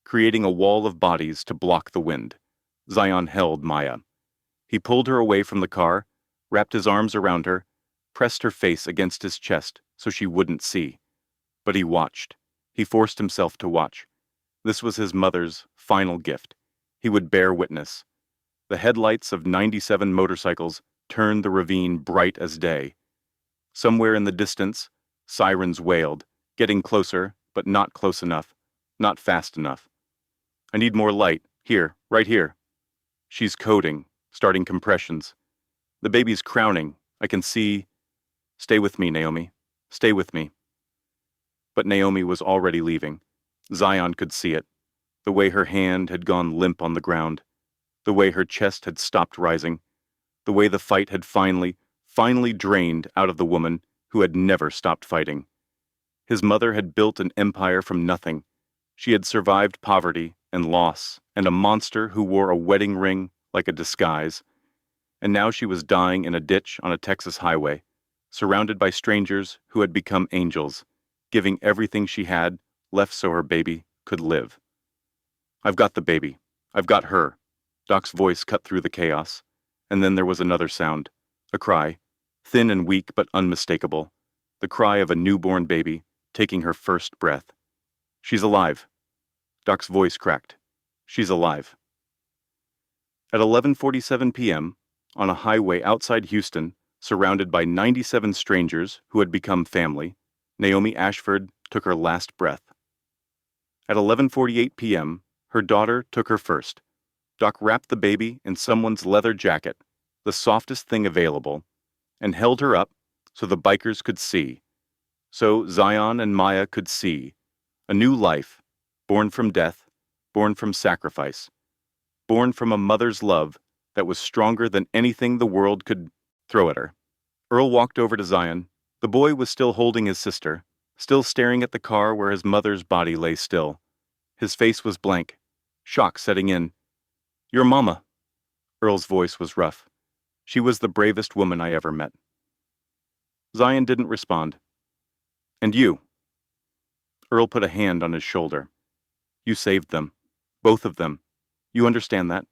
creating a wall of bodies to block the wind. Zion held Maya. He pulled her away from the car, wrapped his arms around her, pressed her face against his chest so she wouldn't see. But he watched. He forced himself to watch. This was his mother's final gift. He would bear witness. The headlights of 97 motorcycles turned the ravine bright as day. Somewhere in the distance, sirens wailed, getting closer, but not close enough, not fast enough. I need more light, here, right here. She's coding, starting compressions. The baby's crowning. I can see. Stay with me, Naomi. Stay with me. But Naomi was already leaving. Zion could see it. The way her hand had gone limp on the ground. The way her chest had stopped rising. The way the fight had finally drained out of the woman who had never stopped fighting. His mother had built an empire from nothing. She had survived poverty and loss and a monster who wore a wedding ring like a disguise. And now she was dying in a ditch on a Texas highway, surrounded by strangers who had become angels, giving everything she had left so her baby could live. I've got the baby. I've got her. Doc's voice cut through the chaos. And then there was another sound, a cry, thin and weak but unmistakable, the cry of a newborn baby taking her first breath. She's alive. Doc's voice cracked. She's alive. At 11:47 p.m., on a highway outside Houston, surrounded by 97 strangers who had become family, Naomi Ashford took her last breath. At 11:48 p.m., her daughter took her first. Doc wrapped the baby in someone's leather jacket, the softest thing available, and held her up so the bikers could see. So Zion and Maya could see. A new life, born from death, born from sacrifice, born from a mother's love that was stronger than anything the world could throw at her. Earl walked over to Zion. The boy was still holding his sister, still staring at the car where his mother's body lay still. His face was blank, shock setting in. Your mama. Earl's voice was rough. She was the bravest woman I ever met. Zion didn't respond. And you? Earl put a hand on his shoulder. You saved them. Both of them. You understand that?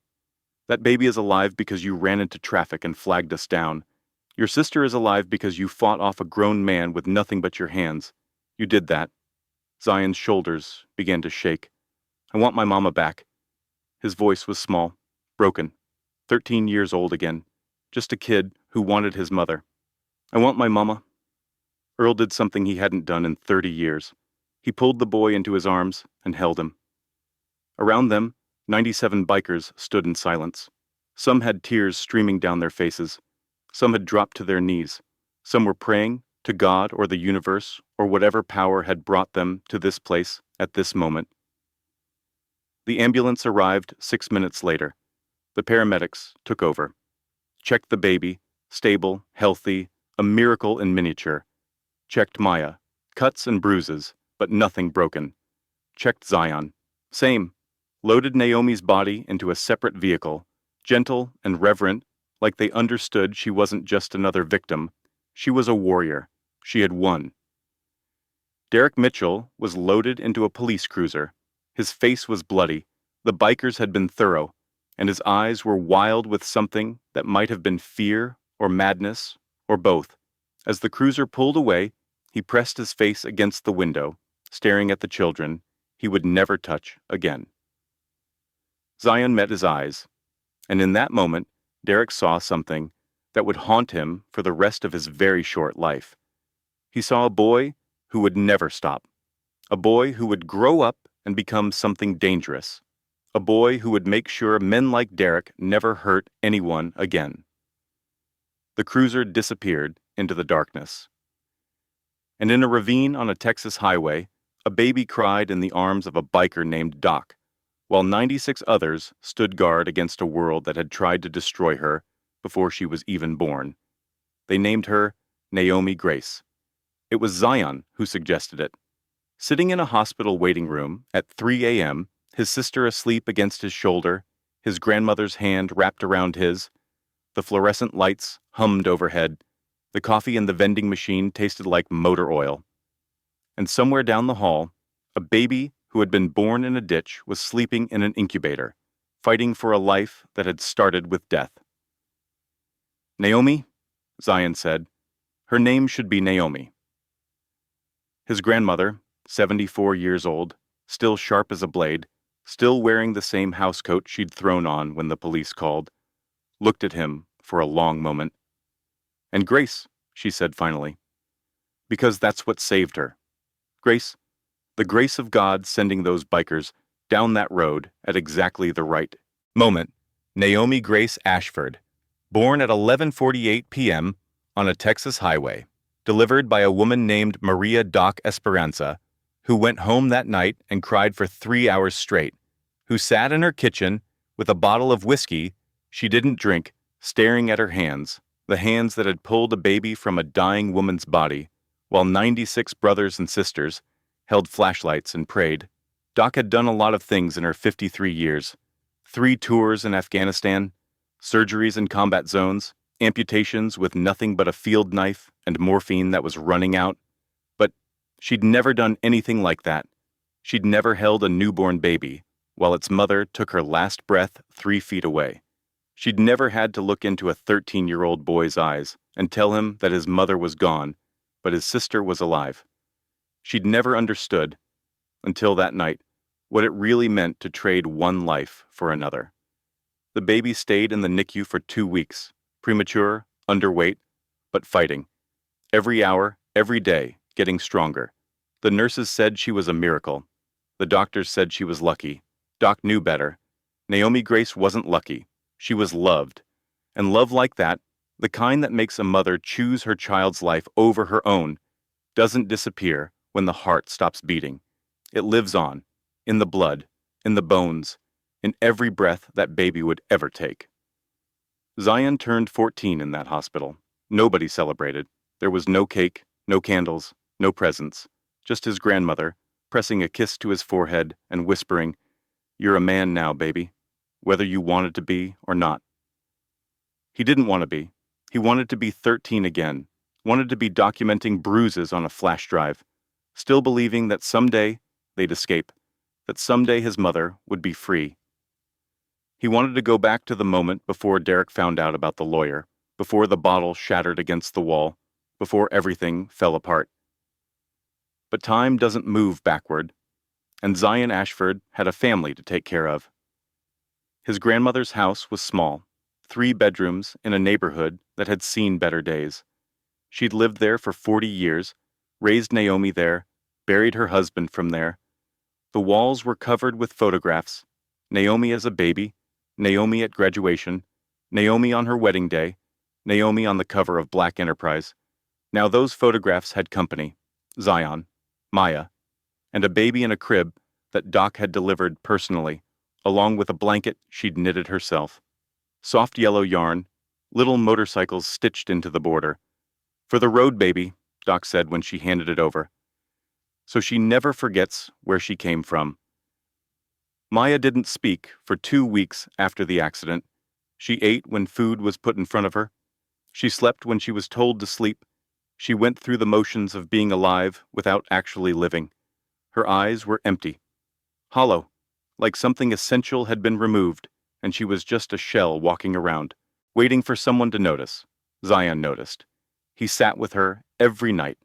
That baby is alive because you ran into traffic and flagged us down. Your sister is alive because you fought off a grown man with nothing but your hands. You did that. Zion's shoulders began to shake. I want my mama back. His voice was small, broken. 13 years old again. Just a kid who wanted his mother. I want my mama. Earl did something he hadn't done in 30 years. He pulled the boy into his arms and held him. Around them, 97 bikers stood in silence. Some had tears streaming down their faces. Some had dropped to their knees. Some were praying to God or the universe or whatever power had brought them to this place at this moment. The ambulance arrived 6 minutes later. The paramedics took over. Checked the baby, stable, healthy, a miracle in miniature. Checked Maya, cuts and bruises, but nothing broken. Checked Zion. Same. Loaded Naomi's body into a separate vehicle, gentle and reverent, like they understood she wasn't just another victim. She was a warrior. She had won. Derek Mitchell was loaded into a police cruiser. His face was bloody. The bikers had been thorough, and his eyes were wild with something that might have been fear or madness or both. As the cruiser pulled away, he pressed his face against the window, staring at the children he would never touch again. Zion met his eyes, and in that moment, Derek saw something that would haunt him for the rest of his very short life. He saw a boy who would never stop, a boy who would grow up and become something dangerous, a boy who would make sure men like Derek never hurt anyone again. The cruiser disappeared into the darkness. And in a ravine on a Texas highway, a baby cried in the arms of a biker named Doc, while 96 others stood guard against a world that had tried to destroy her before she was even born. They named her Naomi Grace. It was Zion who suggested it. Sitting in a hospital waiting room at 3 a.m., his sister asleep against his shoulder, his grandmother's hand wrapped around his, the fluorescent lights hummed overhead, the coffee in the vending machine tasted like motor oil. And somewhere down the hall, a baby who had been born in a ditch was sleeping in an incubator, fighting for a life that had started with death. Naomi, Zion said. Her name should be Naomi. His grandmother, 74 years old, still sharp as a blade, still wearing the same housecoat she'd thrown on when the police called, looked at him for a long moment. And Grace, she said finally, because that's what saved her. Grace, the grace of God sending those bikers down that road at exactly the right moment. Naomi Grace Ashford, born at 11:48 p.m. on a Texas highway, delivered by a woman named Maria Doc Esperanza, who went home that night and cried for 3 hours straight, who sat in her kitchen with a bottle of whiskey she didn't drink, staring at her hands, the hands that had pulled a baby from a dying woman's body, while 96 brothers and sisters held flashlights and prayed. Doc had done a lot of things in her 53 years. 3 tours in Afghanistan, surgeries in combat zones, amputations with nothing but a field knife and morphine that was running out. But she'd never done anything like that. She'd never held a newborn baby, while its mother took her last breath 3 feet away. She'd never had to look into a 13-year-old boy's eyes and tell him that his mother was gone, but his sister was alive. She'd never understood, until that night, what it really meant to trade one life for another. The baby stayed in the NICU for 2 weeks, premature, underweight, but fighting. Every hour, every day, getting stronger. The nurses said she was a miracle. The doctors said she was lucky. Doc knew better. Naomi Grace wasn't lucky. She was loved. And love like that, the kind that makes a mother choose her child's life over her own, doesn't disappear when the heart stops beating. It lives on, in the blood, in the bones, in every breath that baby would ever take. Zion turned 14 in that hospital. Nobody celebrated. There was no cake, no candles, no presents. Just his grandmother, pressing a kiss to his forehead and whispering, "You're a man now, baby, whether you wanted to be or not." He didn't want to be. He wanted to be 13 again, wanted to be documenting bruises on a flash drive, still believing that someday they'd escape, that someday his mother would be free. He wanted to go back to the moment before Derek found out about the lawyer, before the bottle shattered against the wall, before everything fell apart. But time doesn't move backward, and Zion Ashford had a family to take care of. His grandmother's house was small, 3 bedrooms in a neighborhood that had seen better days. She'd lived there for 40 years, raised Naomi there, buried her husband from there. The walls were covered with photographs. Naomi as a baby, Naomi at graduation, Naomi on her wedding day, Naomi on the cover of Black Enterprise. Now those photographs had company: Zion, Maya, and a baby in a crib that Doc had delivered personally, along with a blanket she'd knitted herself. Soft yellow yarn, little motorcycles stitched into the border. "For the road, baby," Doc said when she handed it over. So she never forgets where she came from. Maya didn't speak for 2 weeks after the accident. She ate when food was put in front of her. She slept when she was told to sleep. She went through the motions of being alive without actually living. Her eyes were empty, hollow, like something essential had been removed, and she was just a shell walking around, waiting for someone to notice. Zion noticed. He sat with her every night,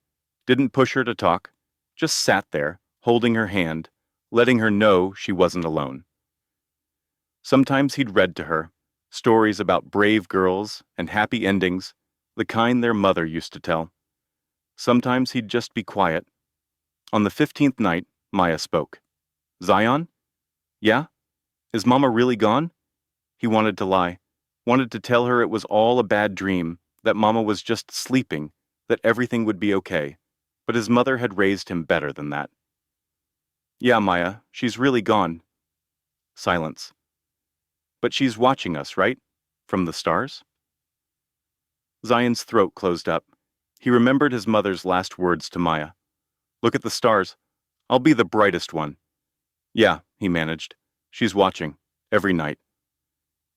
didn't push her to talk, just sat there, holding her hand, letting her know she wasn't alone. Sometimes he'd read to her, stories about brave girls and happy endings, the kind their mother used to tell. Sometimes he'd just be quiet. On the 15th night, Maya spoke. "Zion? Yeah? Is Mama really gone?" He wanted to lie, wanted to tell her it was all a bad dream, that Mama was just sleeping, that everything would be okay. But his mother had raised him better than that. "Yeah, Maya, she's really gone." Silence. "But she's watching us, right? From the stars?" Zion's throat closed up. He remembered his mother's last words to Maya. "Look at the stars. I'll be the brightest one." "Yeah," he managed. "She's watching. Every night."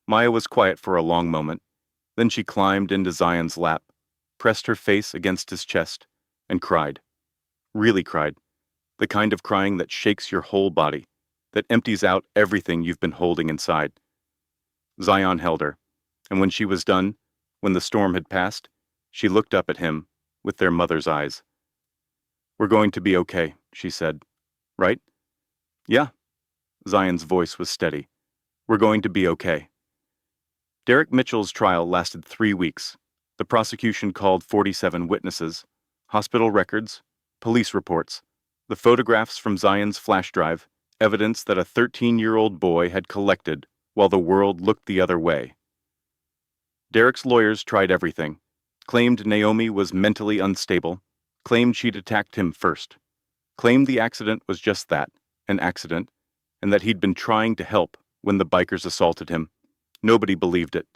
Maya was quiet for a long moment. Then she climbed into Zion's lap, pressed her face against his chest, and cried. Really cried. The kind of crying that shakes your whole body, that empties out everything you've been holding inside. Zion held her, and when she was done, when the storm had passed, she looked up at him with their mother's eyes. "We're going to be okay," she said. "Right?" "Yeah." Zion's voice was steady. "We're going to be okay." Derek Mitchell's trial lasted 3 weeks. The prosecution called 47 witnesses, hospital records, police reports, the photographs from Zion's flash drive, evidence that a 13-year-old boy had collected while the world looked the other way. Derek's lawyers tried everything, claimed Naomi was mentally unstable, claimed she'd attacked him first, claimed the accident was just that, an accident, and that he'd been trying to help when the bikers assaulted him. Nobody believed it.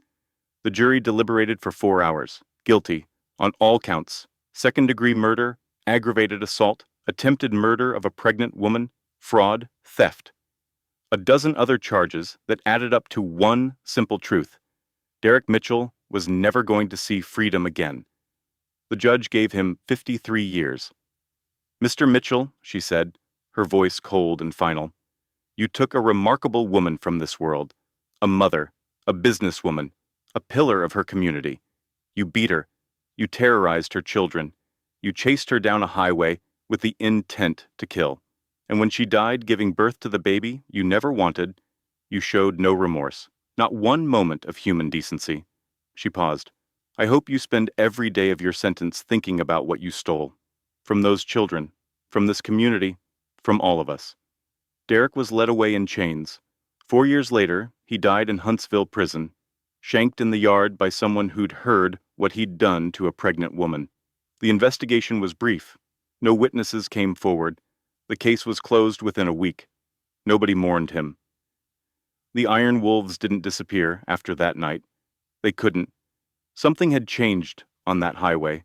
The jury deliberated for 4 hours, guilty, on all counts: second-degree murder, aggravated assault, attempted murder of a pregnant woman, fraud, theft. A dozen other charges that added up to one simple truth: Derek Mitchell was never going to see freedom again. The judge gave him 53 years. "Mr. Mitchell," she said, her voice cold and final, "you took a remarkable woman from this world, a mother, a businesswoman, a pillar of her community. You beat her. You terrorized her children. You chased her down a highway with the intent to kill. And when she died giving birth to the baby you never wanted, you showed no remorse, not one moment of human decency." She paused. "I hope you spend every day of your sentence thinking about what you stole. From those children, from this community, from all of us." Derek was led away in chains. 4 years later, he died in Huntsville prison, shanked in the yard by someone who'd heard what he'd done to a pregnant woman. The investigation was brief. No witnesses came forward. The case was closed within a week. Nobody mourned him. The Iron Wolves didn't disappear after that night. They couldn't. Something had changed on that highway.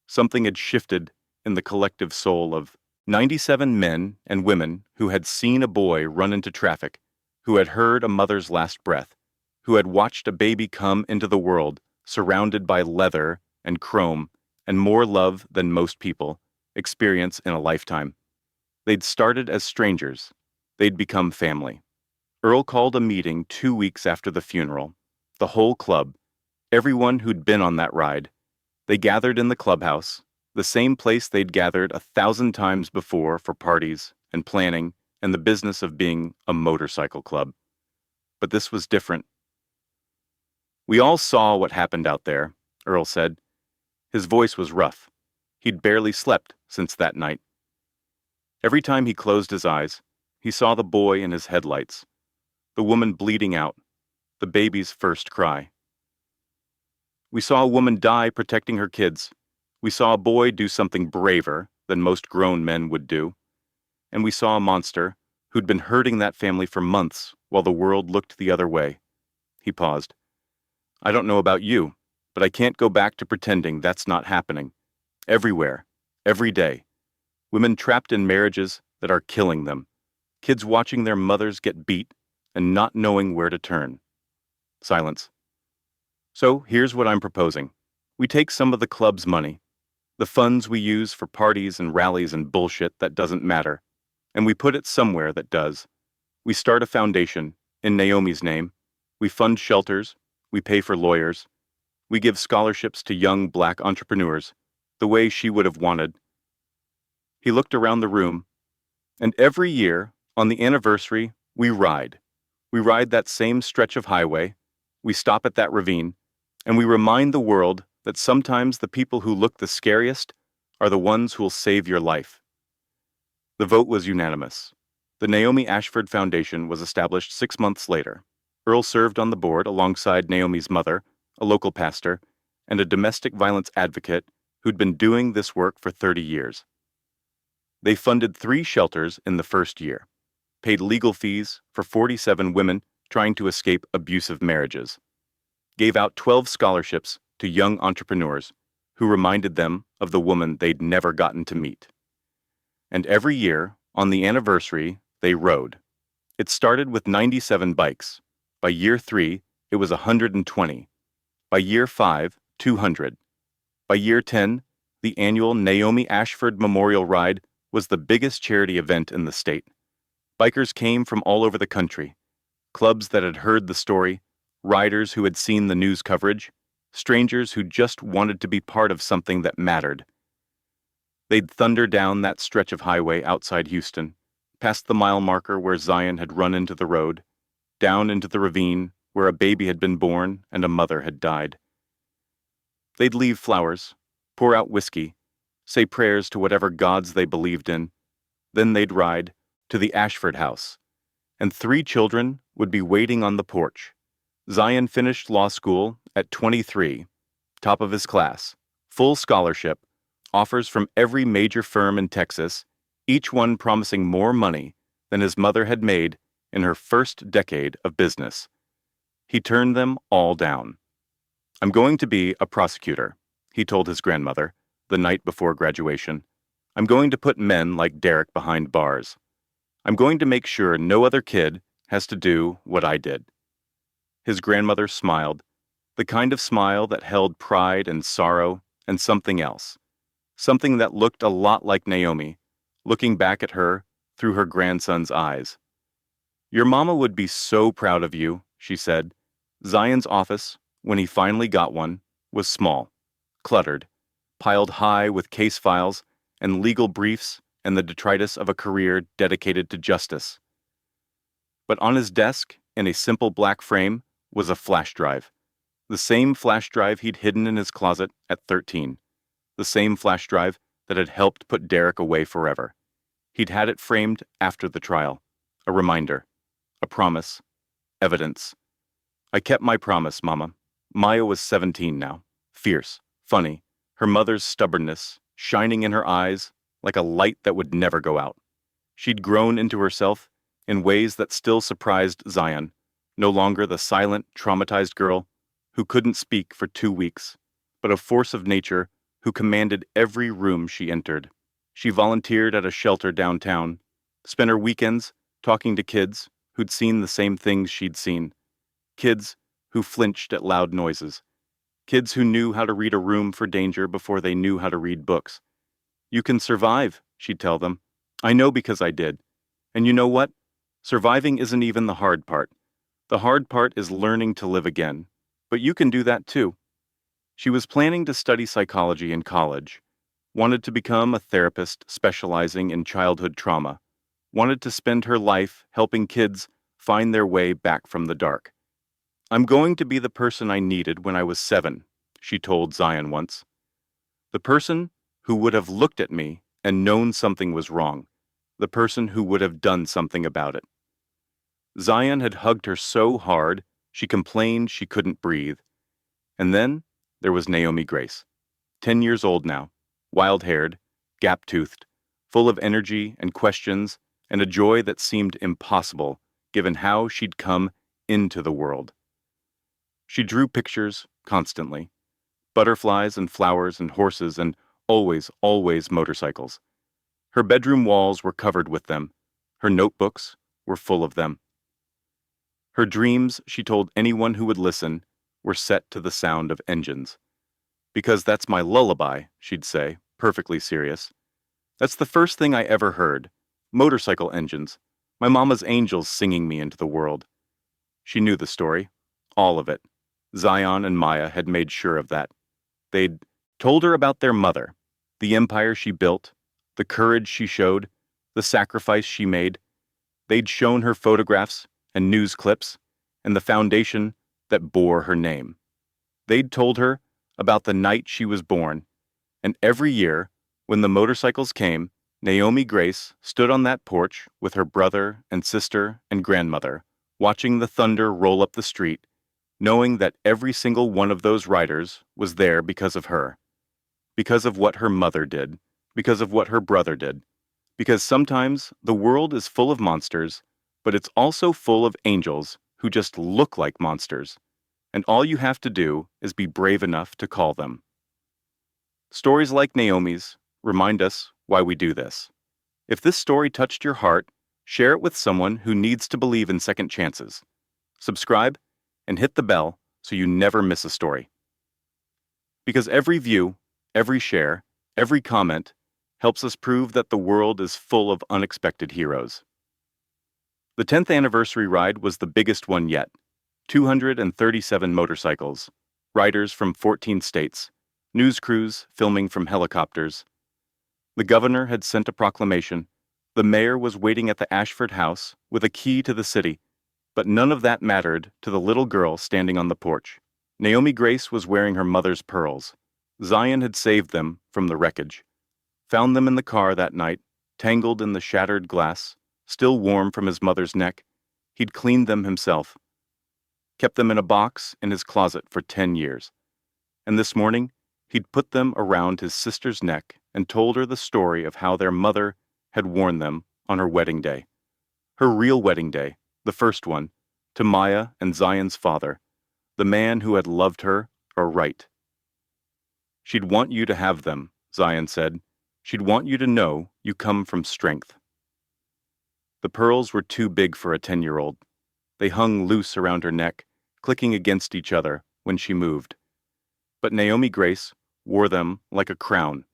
Something had shifted in the collective soul of 97 men and women who had seen a boy run into traffic, who had heard a mother's last breath, who had watched a baby come into the world surrounded by leather and chrome and more love than most people experience in a lifetime. They'd started as strangers. They'd become family. Earl called a meeting 2 weeks after the funeral. The whole club, everyone who'd been on that ride. They gathered in the clubhouse, the same place they'd gathered 1,000 times before for parties and planning and the business of being a motorcycle club. But this was different. We all saw what happened out there, Earl said. His voice was rough. He'd barely slept since that night. Every time he closed his eyes, he saw the boy in his headlights, the woman bleeding out, the baby's first cry. We saw a woman die protecting her kids. We saw a boy do something braver than most grown men would do. And we saw a monster who'd been hurting that family for months while the world looked the other way. He paused. I don't know about you, but I can't go back to pretending that's not happening. Everywhere, every day. Women trapped in marriages that are killing them. Kids watching their mothers get beat and not knowing where to turn. Silence. So here's what I'm proposing. We take some of the club's money, the funds we use for parties and rallies and bullshit that doesn't matter, and we put it somewhere that does. We start a foundation, in Naomi's name. We fund shelters. We pay for lawyers. We give scholarships to young black entrepreneurs, the way she would have wanted. He looked around the room, and every year, on the anniversary, we ride. We ride that same stretch of highway. We stop at that ravine, and we remind the world that sometimes the people who look the scariest are the ones who'll save your life. The vote was unanimous. The Naomi Ashford Foundation was established 6 months later. Earl served on the board alongside Naomi's mother, a local pastor, and a domestic violence advocate who'd been doing this work for 30 years. They funded 3 shelters in the first year, paid legal fees for 47 women trying to escape abusive marriages, gave out 12 scholarships to young entrepreneurs who reminded them of the woman they'd never gotten to meet. And every year, on the anniversary, they rode. It started with 97 bikes. By year 3, it was 120. By year 5, 200. By year 10, the annual Naomi Ashford Memorial Ride was the biggest charity event in the state. Bikers came from all over the country, clubs that had heard the story, riders who had seen the news coverage, strangers who just wanted to be part of something that mattered. They'd thunder down that stretch of highway outside Houston, past the mile marker where Zion had run into the road, down into the ravine where a baby had been born and a mother had died. They'd leave flowers, pour out whiskey, say prayers to whatever gods they believed in. Then they'd ride to the Ashford house, and 3 children would be waiting on the porch. Zion finished law school at 23, top of his class, full scholarship, offers from every major firm in Texas, each one promising more money than his mother had made in her first decade of business. He turned them all down. I'm going to be a prosecutor, he told his grandmother the night before graduation. I'm going to put men like Derek behind bars. I'm going to make sure no other kid has to do what I did. His grandmother smiled, the kind of smile that held pride and sorrow and something else, something that looked a lot like Naomi, looking back at her through her grandson's eyes. Your mama would be so proud of you, she said. Zion's office, when he finally got one, was small, cluttered, piled high with case files and legal briefs and the detritus of a career dedicated to justice. But on his desk, in a simple black frame, was a flash drive. The same flash drive he'd hidden in his closet at 13. The same flash drive that had helped put Derek away forever. He'd had it framed after the trial. A reminder. A promise. Evidence. I kept my promise, Mama. Maya was 17 now. Fierce. Funny. Her mother's stubbornness, shining in her eyes like a light that would never go out. She'd grown into herself in ways that still surprised Zion, no longer the silent, traumatized girl who couldn't speak for 2 weeks, but a force of nature who commanded every room she entered. She volunteered at a shelter downtown, spent her weekends talking to kids who'd seen the same things she'd seen, kids who flinched at loud noises, kids who knew how to read a room for danger before they knew how to read books. You can survive, she'd tell them. I know because I did. And you know what? Surviving isn't even the hard part. The hard part is learning to live again. But you can do that too. She was planning to study psychology in college, wanted to become a therapist specializing in childhood trauma, wanted to spend her life helping kids find their way back from the dark. I'm going to be the person I needed when I was 7, she told Zion once. The person who would have looked at me and known something was wrong. The person who would have done something about it. Zion had hugged her so hard, she complained she couldn't breathe. And then there was Naomi Grace, 10 years old now, wild-haired, gap-toothed, full of energy and questions and a joy that seemed impossible given how she'd come into the world. She drew pictures constantly, butterflies and flowers and horses and always motorcycles. Her bedroom walls were covered with them. Her notebooks were full of them. Her dreams, she told anyone who would listen, were set to the sound of engines. Because that's my lullaby, she'd say, perfectly serious. That's the first thing I ever heard. Motorcycle engines. My mama's angels singing me into the world. She knew the story. All of it. Zion and Maya had made sure of that. They'd told her about their mother, the empire she built, the courage she showed, the sacrifice she made. They'd shown her photographs and news clips and the foundation that bore her name. They'd told her about the night she was born, and every year, when the motorcycles came, Naomi Grace stood on that porch with her brother and sister and grandmother, watching the thunder roll up the street, knowing that every single one of those riders was there because of her, because of what her mother did, because of what her brother did, because sometimes the world is full of monsters, but it's also full of angels who just look like monsters, and all you have to do is be brave enough to call them. Stories like Naomi's remind us why we do this. If this story touched your heart, share it with someone who needs to believe in second chances. Subscribe and hit the bell so you never miss a story. Because every view, every share, every comment helps us prove that the world is full of unexpected heroes. The 10th anniversary ride was the biggest one yet. 237 motorcycles, riders from 14 states, news crews filming from helicopters. The governor had sent a proclamation. The mayor was waiting at the Ashford house with a key to the city, but none of that mattered to the little girl standing on the porch. Naomi Grace was wearing her mother's pearls. Zion had saved them from the wreckage, found them in the car that night, tangled in the shattered glass, still warm from his mother's neck. He'd cleaned them himself, kept them in a box in his closet for 10 years. And this morning, he'd put them around his sister's neck and told her the story of how their mother had worn them on her wedding day. Her real wedding day, the first one, to Maya and Zion's father, the man who had loved her aright. She'd want you to have them, Zion said. She'd want you to know you come from strength. The pearls were too big for a 10-year-old. They hung loose around her neck, clicking against each other when she moved. But Naomi Grace wore them like a crown.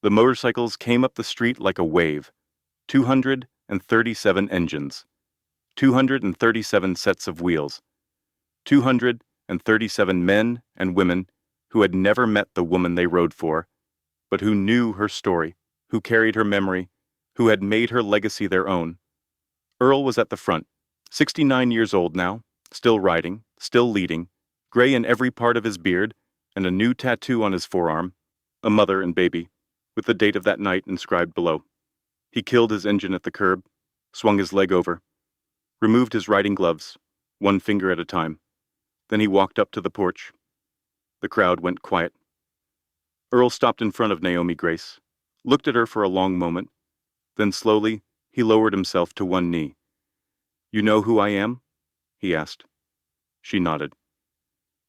The motorcycles came up the street like a wave. 237 engines. 237 sets of wheels. 237 men and women who had never met the woman they rode for, but who knew her story, who carried her memory, who had made her legacy their own. Earl was at the front, 69 years old now, still riding, still leading, gray in every part of his beard, and a new tattoo on his forearm, a mother and baby, with the date of that night inscribed below. He killed his engine at the curb, swung his leg over, removed his riding gloves, one finger at a time. Then he walked up to the porch. The crowd went quiet. Earl stopped in front of Naomi Grace, looked at her for a long moment, then slowly he lowered himself to one knee. "You know who I am?" he asked. She nodded.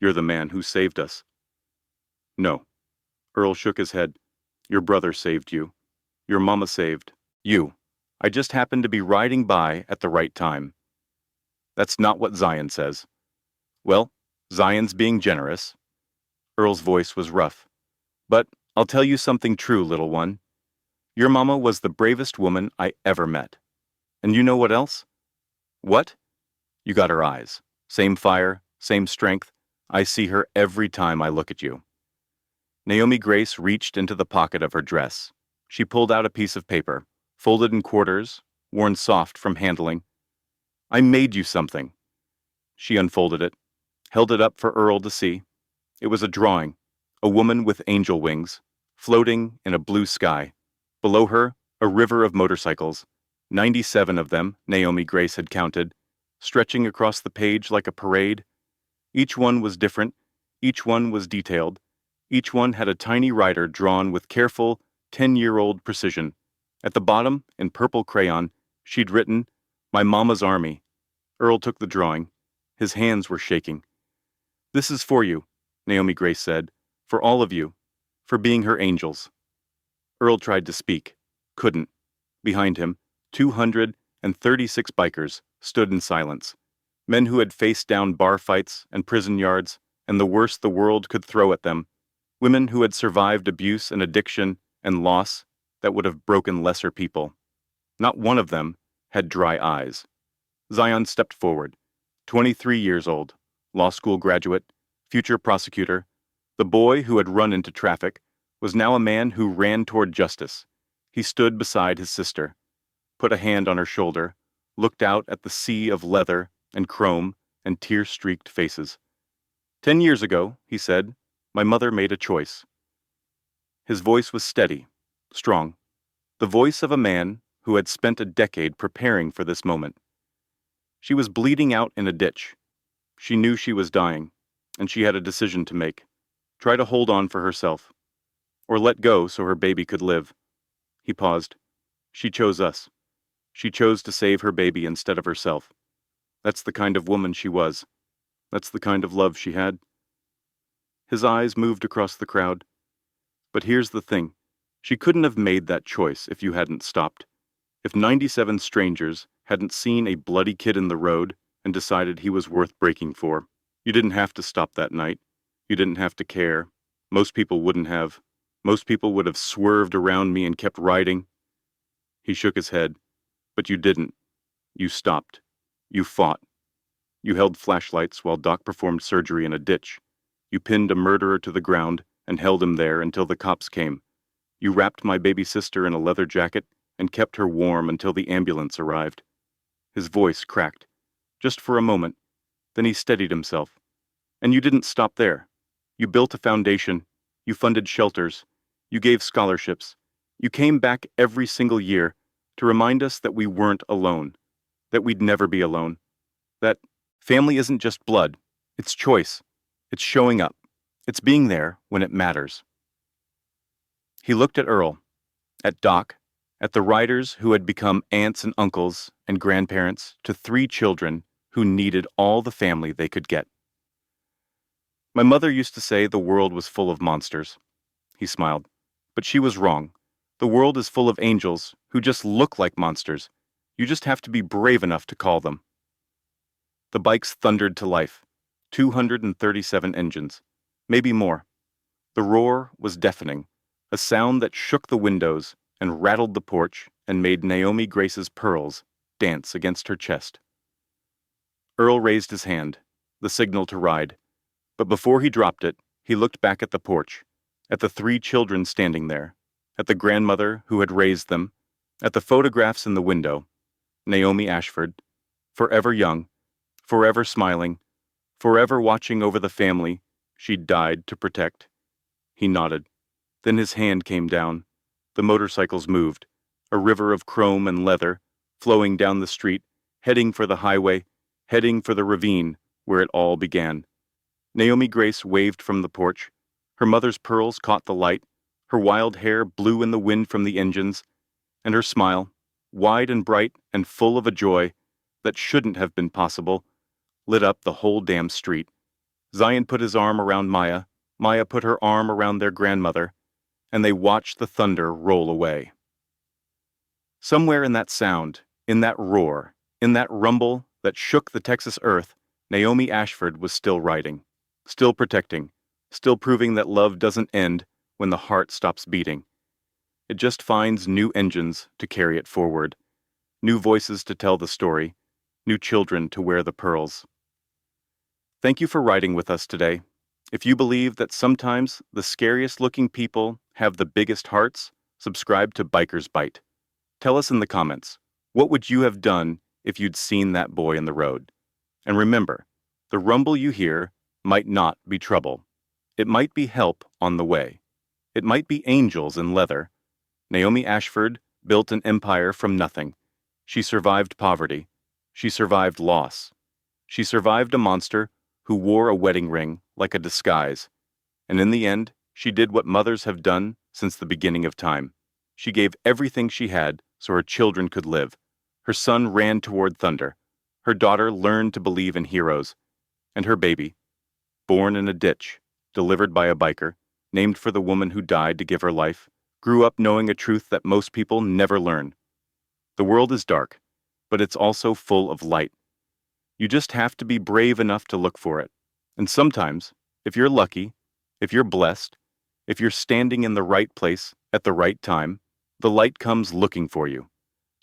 "You're the man who saved us." "No." Earl shook his head. "Your brother saved you. Your mama saved you. I just happened to be riding by at the right time." "That's not what Zion says." "Well, Zion's being generous." Earl's voice was rough. "But I'll tell you something true, little one. Your mama was the bravest woman I ever met. And you know what else?" "What?" "You got her eyes. Same fire, same strength. I see her every time I look at you." Naomi Grace reached into the pocket of her dress. She pulled out a piece of paper, folded in quarters, worn soft from handling. "I made you something." She unfolded it. held it up for Earl to see. It was a drawing, a woman with angel wings, floating in a blue sky. Below her, a river of motorcycles, 97 of them, Naomi Grace had counted, stretching across the page like a parade. Each one was different, each one was detailed, each one had a tiny rider drawn with careful, 10-year-old precision. At the bottom, in purple crayon, she'd written, "My Mama's Army." Earl took the drawing. His hands were shaking. "This is for you," Naomi Grace said, "for all of you, for being her angels." Earl tried to speak, couldn't. Behind him, 236 bikers stood in silence. Men who had faced down bar fights and prison yards and the worst the world could throw at them. Women who had survived abuse and addiction and loss that would have broken lesser people. Not one of them had dry eyes. Zion stepped forward, 23 years old, law school graduate, future prosecutor. The boy who had run into traffic was now a man who ran toward justice. He stood beside his sister, put a hand on her shoulder, looked out at the sea of leather and chrome and tear-streaked faces. 10 years ago, he said, my mother made a choice. His voice was steady, strong, the voice of a man who had spent a decade preparing for this moment. She was bleeding out in a ditch. She knew she was dying, and she had a decision to make. Try to hold on for herself, or let go so her baby could live. He paused. She chose us. She chose to save her baby instead of herself. That's the kind of woman she was. That's the kind of love she had. His eyes moved across the crowd. But here's the thing. She couldn't have made that choice if you hadn't stopped. If 97 strangers hadn't seen a bloody kid in the road and decided he was worth breaking for, you didn't have to stop that night. You didn't have to care. Most people wouldn't have. Most people would have swerved around me and kept riding. He shook his head. But you didn't. You stopped. You fought. You held flashlights while Doc performed surgery in a ditch. You pinned a murderer to the ground and held him there until the cops came. You wrapped my baby sister in a leather jacket and kept her warm until the ambulance arrived. His voice cracked. Just for a moment. Then he steadied himself. And you didn't stop there. You built a foundation. You funded shelters. You gave scholarships. You came back every single year to remind us that we weren't alone, that we'd never be alone, that family isn't just blood, it's choice, it's showing up, it's being there when it matters. He looked at Earl, at Doc, at the riders who had become aunts and uncles and grandparents to 3 children who needed all the family they could get. My mother used to say the world was full of monsters. He smiled, but she was wrong. The world is full of angels who just look like monsters. You just have to be brave enough to call them. The bikes thundered to life. 237 engines. Maybe more. The roar was deafening, a sound that shook the windows and rattled the porch and made Naomi Grace's pearls dance against her chest. Earl raised his hand, the signal to ride. But before he dropped it, he looked back at the porch, at the 3 children standing there, at the grandmother who had raised them, at the photographs in the window, Naomi Ashford, forever young, forever smiling, forever watching over the family she'd died to protect. He nodded. Then his hand came down. The motorcycles moved, a river of chrome and leather, flowing down the street, heading for the highway, heading for the ravine where it all began. Naomi Grace waved from the porch. Her mother's pearls caught the light. Her wild hair blew in the wind from the engines, and her smile, wide and bright and full of a joy that shouldn't have been possible, lit up the whole damn street. Zion put his arm around Maya. Maya put her arm around their grandmother, and they watched the thunder roll away. Somewhere in that sound, in that roar, in that rumble that shook the Texas earth, Naomi Ashford was still riding, still protecting, still proving that love doesn't end when the heart stops beating. It just finds new engines to carry it forward, new voices to tell the story, new children to wear the pearls. Thank you for riding with us today. If you believe that sometimes the scariest-looking people have the biggest hearts, subscribe to Biker's Bite. Tell us in the comments, what would you have done if you'd seen that boy in the road? And remember, the rumble you hear might not be trouble. It might be help on the way. It might be angels in leather. Naomi Ashford built an empire from nothing. She survived poverty. She survived loss. She survived a monster who wore a wedding ring like a disguise. And in the end, she did what mothers have done since the beginning of time. She gave everything she had so her children could live. Her son ran toward thunder. Her daughter learned to believe in heroes. And her baby, born in a ditch, delivered by a biker, named for the woman who died to give her life, grew up knowing a truth that most people never learn. The world is dark, but it's also full of light. You just have to be brave enough to look for it. And sometimes, if you're lucky, if you're blessed, if you're standing in the right place at the right time, the light comes looking for you.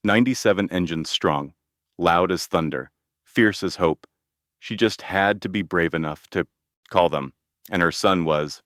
97 engines strong, loud as thunder, fierce as hope. She just had to be brave enough to call them, and her son was